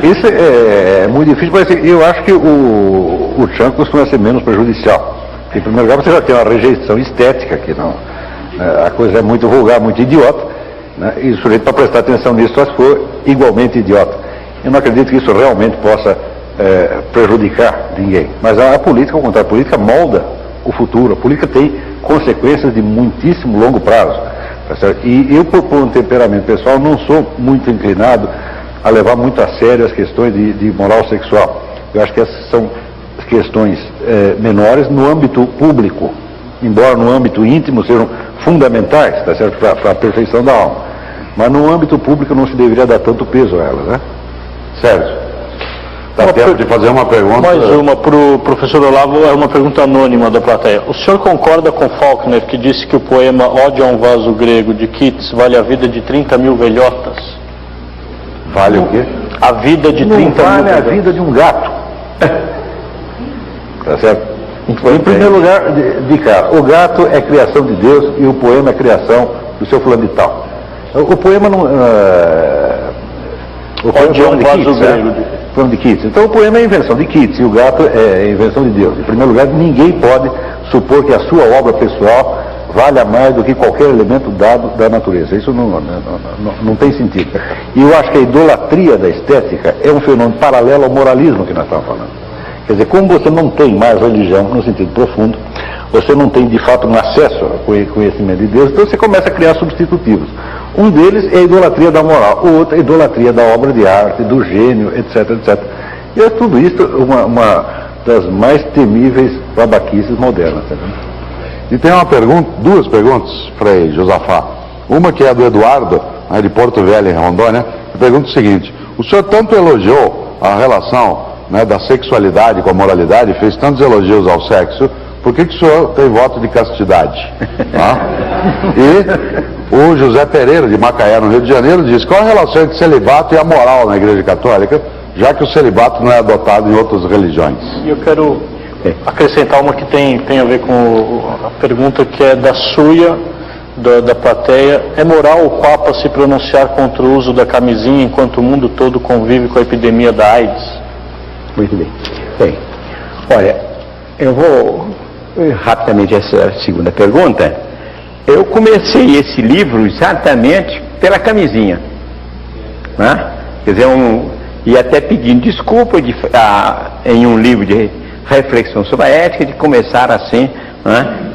Isso é muito difícil, mas eu acho que o tchan costuma ser menos prejudicial. Em primeiro lugar, você já tem uma rejeição estética, que não, a coisa é muito vulgar, muito idiota, e o sujeito, para prestar atenção nisso, só se for igualmente idiota. Eu não acredito que isso realmente possa prejudicar ninguém. Mas a política, ao contrário, a política molda o futuro. A política tem consequências de muitíssimo longo prazo. Tá certo? E eu, por um temperamento pessoal, não sou muito inclinado a levar muito a sério as questões de moral sexual. Eu acho que essas são questões menores no âmbito público, embora no âmbito íntimo sejam fundamentais, tá certo? Para a perfeição da alma. Mas no âmbito público não se deveria dar tanto peso a elas, né? Sérgio, dá tempo de fazer uma pergunta? Mais uma para o professor Olavo, é uma pergunta anônima da plateia. O senhor concorda com Faulkner, que disse que o poema Ode a um Vaso Grego, de Keats, vale a vida de 30 mil velhotas? Vale o quê? A vida de 30 mil velhotas. Vale a vida de um gato. Tá certo? Em primeiro lugar, de cara, o gato é criação de Deus e o poema é criação do seu fulano de tal. O poema não... o poema é de Keats, poema de Keats. Então o poema é invenção de Keats e o gato é invenção de Deus. Em primeiro lugar, ninguém pode supor que a sua obra pessoal valha mais do que qualquer elemento dado da natureza. Isso não tem sentido. E eu acho que a idolatria da estética é um fenômeno paralelo ao moralismo que nós estamos falando. Quer dizer, como você não tem mais religião no sentido profundo, você não tem de fato um acesso ao conhecimento de Deus, então você começa a criar substitutivos. Um deles é a idolatria da moral, o outro é a idolatria da obra de arte, do gênio, etc, etc. E é tudo isso uma das mais temíveis babaquices modernas. Tá vendo? E tem uma pergunta, duas perguntas, Frei Josafá. Uma que é do Eduardo, de Porto Velho, em Rondônia, que pergunta o seguinte: o senhor tanto elogiou a relação da sexualidade com a moralidade, fez tantos elogios ao sexo, por que o senhor tem voto de castidade? E o José Pereira, de Macaé, no Rio de Janeiro, diz: qual a relação entre celibato e a moral na Igreja Católica, já que o celibato não é adotado em outras religiões? E eu quero acrescentar uma que tem a ver com a pergunta que é da Suia, da plateia. É moral o Papa se pronunciar contra o uso da camisinha enquanto o mundo todo convive com a epidemia da AIDS? Muito bem. Bem, olha, eu vou rapidamente essa segunda pergunta. Eu comecei esse livro exatamente pela camisinha, quer dizer, e até pedindo desculpa em um livro de reflexão sobre a ética, de começar assim,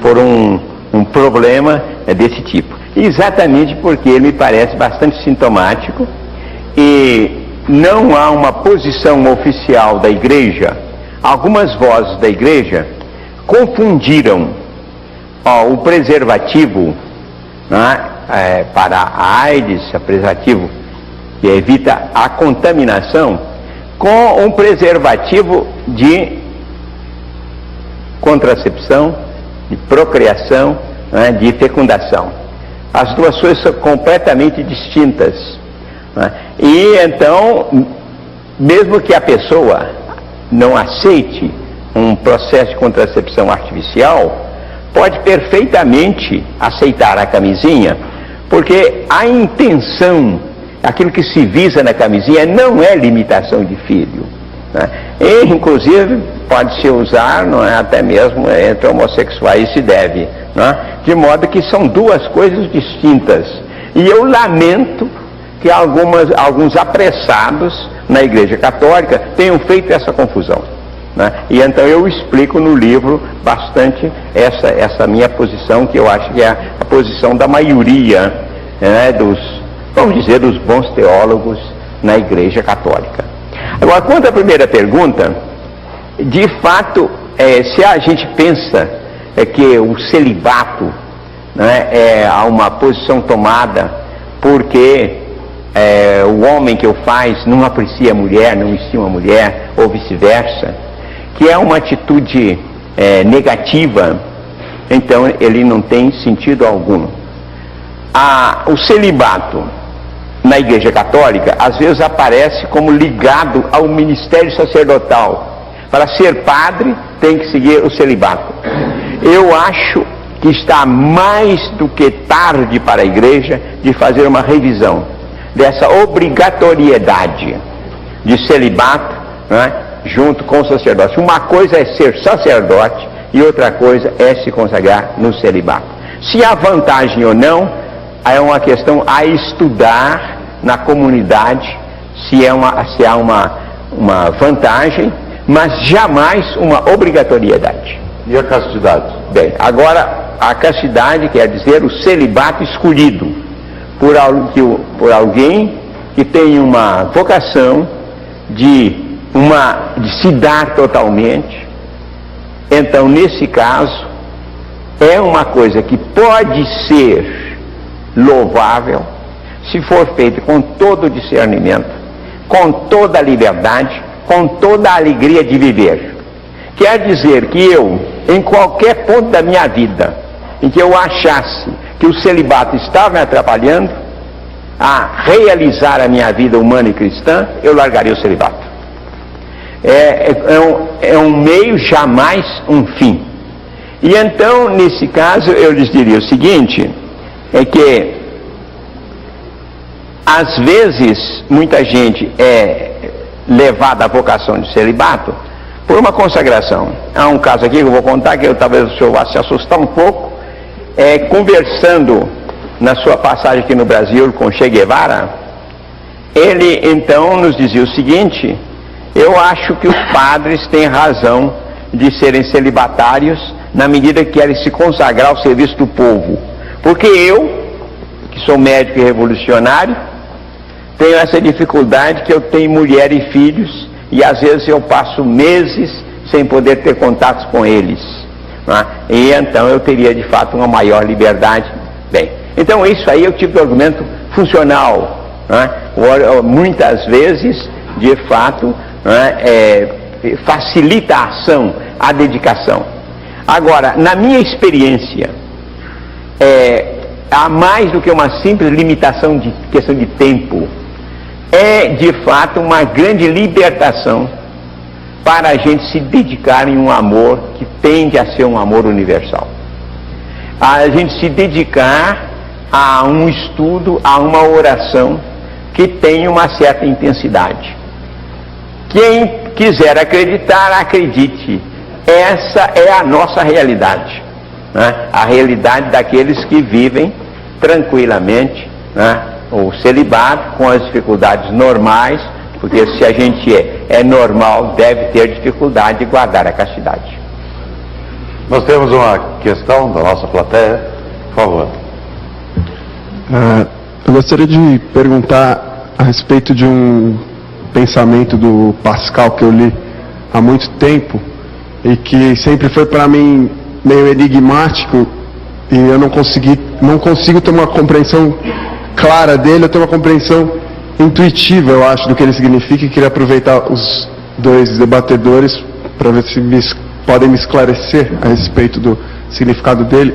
por um problema desse tipo. Exatamente porque ele me parece bastante sintomático e não há uma posição oficial da igreja. Algumas vozes da igreja confundiram o preservativo para a AIDS, o preservativo que evita a contaminação, com um preservativo de contracepção, de procriação, de fecundação. As duas coisas são completamente distintas. E então, mesmo que a pessoa não aceite um processo de contracepção artificial, pode perfeitamente aceitar a camisinha, porque a intenção, aquilo que se visa na camisinha, não é limitação de filho. E, inclusive, pode-se usar até mesmo entre homossexuais, se deve. De modo que são duas coisas distintas. E eu lamento que alguns apressados na Igreja Católica tenham feito essa confusão. E então eu explico no livro bastante essa minha posição, que eu acho que é a posição da maioria dos vamos dizer, os bons teólogos na Igreja Católica. Agora, quanto à primeira pergunta, de fato, se a gente pensa que o celibato, né, é uma posição tomada porque o homem que o faz não aprecia a mulher, não estima a mulher, ou vice-versa, que é uma atitude negativa, então ele não tem sentido algum. O celibato na Igreja Católica às vezes aparece como ligado ao ministério sacerdotal. Para ser padre tem que seguir o celibato. Eu acho que está mais do que tarde para a Igreja de fazer uma revisão dessa obrigatoriedade de celibato, né, junto com o sacerdócio. Uma coisa é ser sacerdote e outra coisa é se consagrar no celibato. Se há vantagem ou não, é uma questão a estudar na comunidade, se há uma vantagem, mas jamais uma obrigatoriedade. E a castidade? Bem, agora, a castidade quer dizer o celibato escolhido por alguém que tem uma vocação de se dar totalmente. Então, nesse caso, é uma coisa que pode ser louvável se for feito com todo o discernimento, com toda a liberdade, com toda a alegria de viver. Quer dizer que eu, em qualquer ponto da minha vida, em que eu achasse que o celibato estava me atrapalhando a realizar a minha vida humana e cristã, eu largaria o celibato. É um meio, jamais um fim. E então, nesse caso, eu lhes diria o seguinte, é que às vezes muita gente é levada à vocação de celibato por uma consagração. Há um caso aqui que eu vou contar, que talvez o senhor vá se assustar um pouco, conversando na sua passagem aqui no Brasil com Che Guevara, ele então nos dizia o seguinte: eu acho que os padres têm razão de serem celibatários na medida que querem se consagrar ao serviço do povo, porque eu, que sou médico e revolucionário, tenho essa dificuldade que eu tenho mulher e filhos e às vezes eu passo meses sem poder ter contatos com eles, né? E então eu teria de fato uma maior liberdade. Bem, então isso aí é o tipo de argumento funcional, né? Muitas vezes, de fato, né, facilita a ação, a dedicação. Agora, na minha experiência, há mais do que uma simples limitação de questão de tempo. É de fato uma grande libertação para a gente se dedicar em um amor que tende a ser um amor universal. A gente se dedicar a um estudo, a uma oração que tem uma certa intensidade. Quem quiser acreditar, acredite. Essa é a nossa realidade, né? A realidade daqueles que vivem tranquilamente, né, o celibato com as dificuldades normais, porque se a gente é normal, deve ter dificuldade de guardar a castidade. Nós temos uma questão da nossa plateia, por favor. Eu gostaria de perguntar a respeito de um pensamento do Pascal que eu li há muito tempo e que sempre foi para mim meio enigmático e eu não consigo ter uma compreensão clara dele. Eu tenho uma compreensão intuitiva, eu acho, do que ele significa, e queria aproveitar os dois debatedores para ver se podem me esclarecer a respeito do significado dele.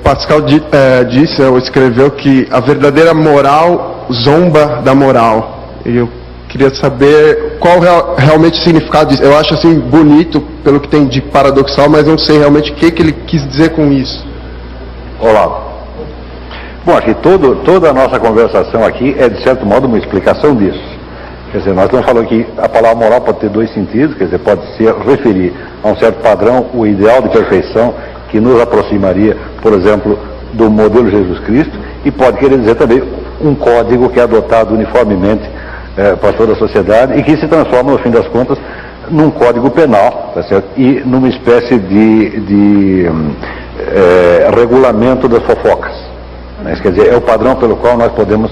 Pascal disse, ou escreveu, que a verdadeira moral zomba da moral. E eu queria saber qual realmente o significado disso. Eu acho assim bonito pelo que tem de paradoxal, mas não sei realmente o que ele quis dizer com isso. Olá. Bom, acho que toda a nossa conversação aqui é, de certo modo, uma explicação disso. Quer dizer, nós estamos falando que a palavra moral pode ter dois sentidos, quer dizer, pode se referir a um certo padrão, o ideal de perfeição, que nos aproximaria, por exemplo, do modelo Jesus Cristo, e pode querer dizer também um código que é adotado uniformemente para toda a sociedade e que se transforma, no fim das contas, num código penal, tá certo? E numa espécie de regulamento das fofocas. Isso quer dizer, é o padrão pelo qual nós podemos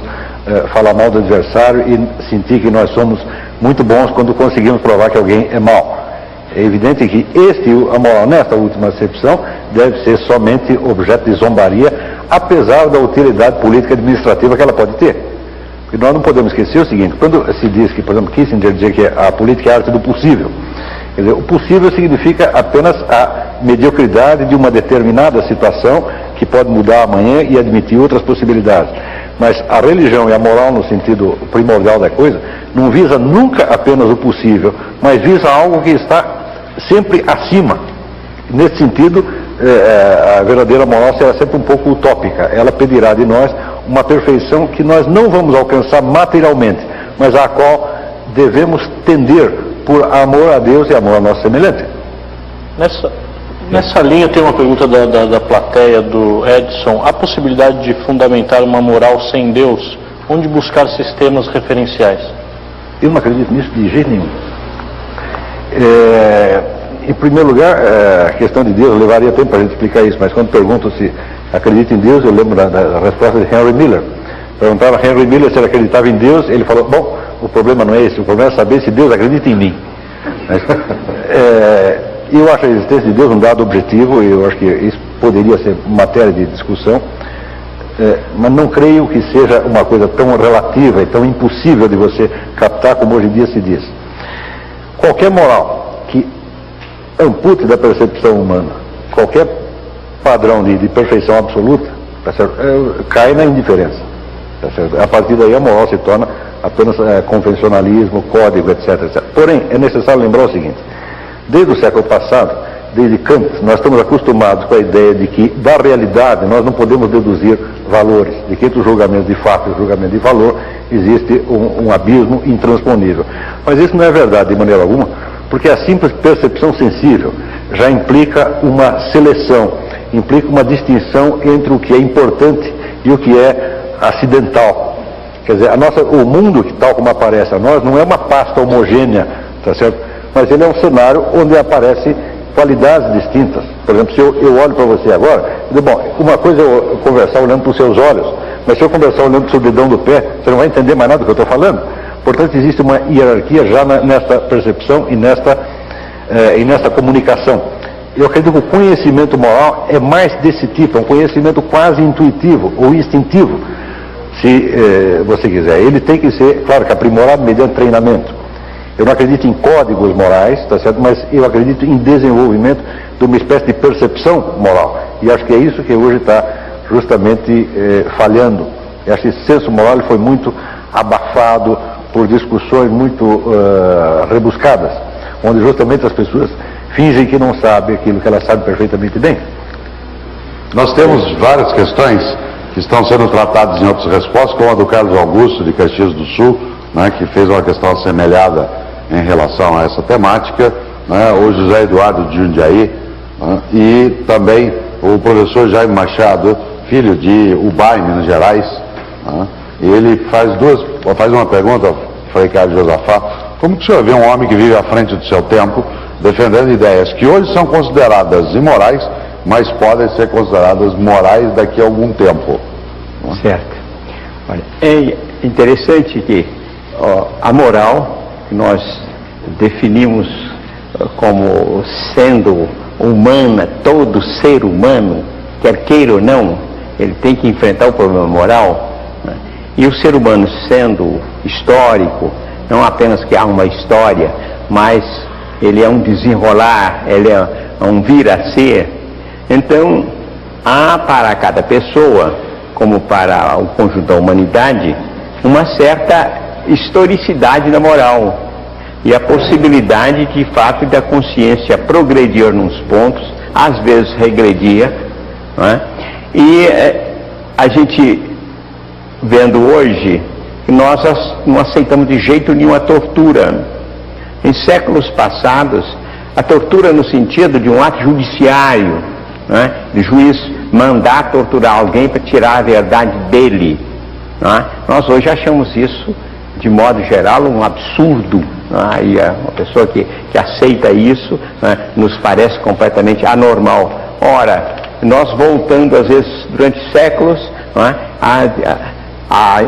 falar mal do adversário e sentir que nós somos muito bons quando conseguimos provar que alguém é mau. É evidente que a moral nesta última acepção deve ser somente objeto de zombaria, apesar da utilidade política e administrativa que ela pode ter. Porque nós não podemos esquecer o seguinte: quando se diz que, por exemplo, Kissinger dizia que a política é a arte do possível, quer dizer, o possível significa apenas a mediocridade de uma determinada situação que pode mudar amanhã e admitir outras possibilidades. Mas a religião e a moral, no sentido primordial da coisa, não visa nunca apenas o possível, mas visa algo que está sempre acima. Nesse sentido, a verdadeira moral será sempre um pouco utópica. Ela pedirá de nós uma perfeição que nós não vamos alcançar materialmente, mas à qual devemos tender por amor a Deus e amor ao nosso semelhante. Nessa linha tem uma pergunta da plateia, do Edson: há possibilidade de fundamentar uma moral sem Deus? Onde buscar sistemas referenciais? Eu não acredito nisso de jeito nenhum. Em primeiro lugar, a questão de Deus levaria tempo para a gente explicar isso, mas quando pergunto se acredita em Deus, eu lembro da resposta de Henry Miller. Perguntava a Henry Miller se ele acreditava em Deus, ele falou: bom, o problema não é esse, o problema é saber se Deus acredita em mim. Eu acho a existência de Deus um dado objetivo, e eu acho que isso poderia ser matéria de discussão, mas não creio que seja uma coisa tão relativa e tão impossível de você captar como hoje em dia se diz. Qualquer moral que ampute da percepção humana qualquer padrão de perfeição absoluta, tá certo? Cai na indiferença. Tá certo? A partir daí a moral se torna apenas convencionalismo, código, etc, etc. Porém, é necessário lembrar o seguinte: desde o século passado, desde Kant, nós estamos acostumados com a ideia de que da realidade nós não podemos deduzir valores, de que entre o julgamento de fato e o julgamento de valor existe um abismo intransponível. Mas isso não é verdade de maneira alguma, porque a simples percepção sensível já implica uma seleção, implica uma distinção entre o que é importante e o que é acidental. Quer dizer, o mundo, tal como aparece a nós, não é uma pasta homogênea, tá certo? Mas ele é um cenário onde aparecem qualidades distintas. Por exemplo, se eu olho para você agora, eu digo, bom, uma coisa é eu conversar olhando para os seus olhos, mas se eu conversar olhando para o seu dedão do pé, você não vai entender mais nada do que eu estou falando. Portanto, existe uma hierarquia já nesta percepção e nesta comunicação. Eu acredito que o conhecimento moral é mais desse tipo, é um conhecimento quase intuitivo ou instintivo, se você quiser. Ele tem que ser, claro, que aprimorado mediante treinamento. Eu não acredito em códigos morais, tá certo? Mas eu acredito em desenvolvimento de uma espécie de percepção moral. E acho que é isso que hoje está justamente falhando. Eu acho que esse senso moral foi muito abafado por discussões muito rebuscadas, onde justamente as pessoas fingem que não sabem aquilo que elas sabem perfeitamente bem. Nós temos várias questões que estão sendo tratadas em outras respostas, como a do Carlos Augusto, de Caxias do Sul, né, que fez uma questão assemelhada em relação a essa temática, né, o José Eduardo de Jundiaí, né, e também o professor Jaime Machado, filho de Ubai, Minas Gerais, né, e ele faz uma pergunta, Frei Carlos Josafá: como que o senhor vê um homem que vive à frente do seu tempo, defendendo ideias que hoje são consideradas imorais, mas podem ser consideradas morais daqui a algum tempo? Certo. Olha, é interessante que a moral que nós definimos como sendo humana, todo ser humano, quer queira ou não, ele tem que enfrentar o problema moral, né? E o ser humano sendo histórico, não apenas que há uma história, mas ele é um desenrolar, ele é um vir a ser. Então, há para cada pessoa, como para o conjunto da humanidade, uma certa historicidade da moral e a possibilidade de fato da consciência progredir nos pontos, às vezes regredia, não é? E a gente vendo hoje que nós não aceitamos de jeito nenhum a tortura. Em séculos passados, a tortura no sentido de um ato judiciário, não é? De juiz mandar torturar alguém para tirar a verdade dele, não é? Nós hoje achamos isso, de modo geral, um absurdo, não é? E uma pessoa que aceita isso, não é? Nos parece completamente anormal. Ora, nós voltando às vezes durante séculos, não é? A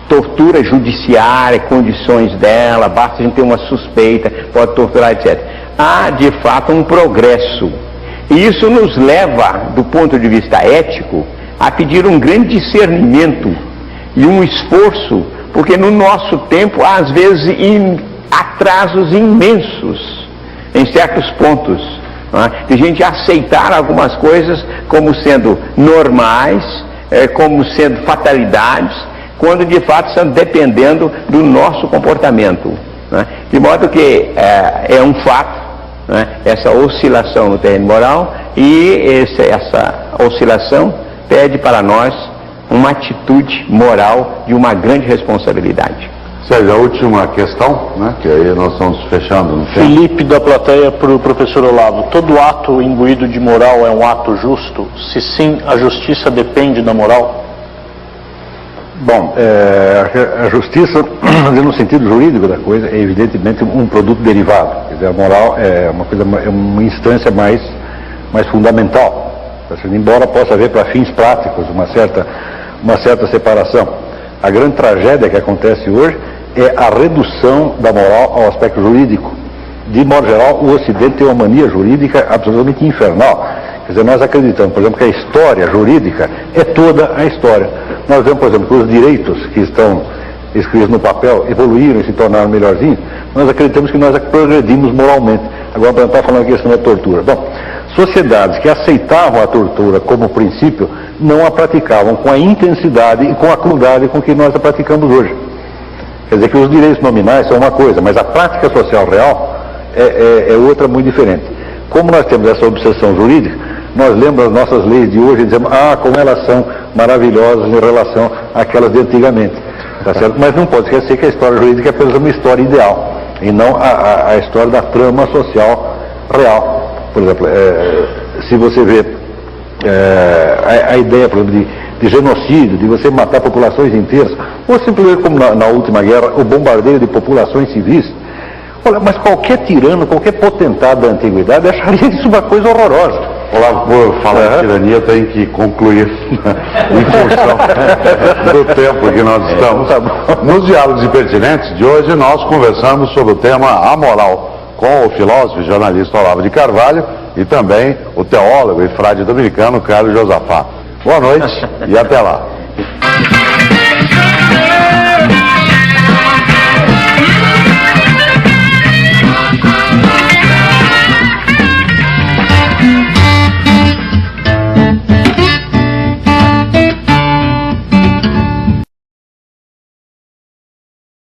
tortura judiciária, condições dela, basta a gente ter uma suspeita, pode torturar, etc. Há, de fato, um progresso. E isso nos leva, do ponto de vista ético, a pedir um grande discernimento e um esforço, porque no nosso tempo, há, às vezes, atrasos imensos em certos pontos, não é? De gente aceitar algumas coisas como sendo normais, como sendo fatalidades, quando de fato estão dependendo do nosso comportamento, né? De modo que é um fato, né, essa oscilação no terreno moral, e essa oscilação pede para nós uma atitude moral de uma grande responsabilidade. Sérgio, a última questão, né, que aí nós estamos fechando no tempo. Felipe da plateia para o professor Olavo. Todo ato imbuído de moral é um ato justo? Se sim, a justiça depende da moral? Bom, a justiça, no sentido jurídico da coisa, é evidentemente um produto derivado. Quer dizer, a moral é uma instância mais fundamental. Embora possa haver para fins práticos uma certa separação. A grande tragédia que acontece hoje é a redução da moral ao aspecto jurídico. De modo geral, o Ocidente tem uma mania jurídica absolutamente infernal. Quer dizer, nós acreditamos, por exemplo, que a história jurídica é toda a história. Nós vemos, por exemplo, que os direitos que estão escritos no papel evoluíram e se tornaram melhorzinhos. Nós acreditamos que nós progredimos moralmente. Agora, para estar falando a questão da tortura. Bom, sociedades que aceitavam a tortura como princípio não a praticavam com a intensidade e com a crueldade com que nós a praticamos hoje. Quer dizer que os direitos nominais são uma coisa, mas a prática social real é outra muito diferente. Como nós temos essa obsessão jurídica, nós lembramos as nossas leis de hoje e dizemos, como elas são maravilhosas em relação àquelas de antigamente. Tá certo? Mas não pode esquecer que a história jurídica é apenas uma história ideal, e não a história da trama social real. Por exemplo, se você vê a ideia, por exemplo, de genocídio, de você matar populações inteiras, ou simplesmente como na última guerra, o bombardeio de populações civis. Olha, mas qualquer tirano, qualquer potentado da antiguidade acharia isso uma coisa horrorosa. Olavo, por falar em tirania, tem que concluir em função do tempo que nós estamos. Nos Diálogos Impertinentes de hoje, nós conversamos sobre o tema A Moral, com o filósofo e jornalista Olavo de Carvalho e também o teólogo e frade dominicano Carlos Josafá. Boa noite e até lá.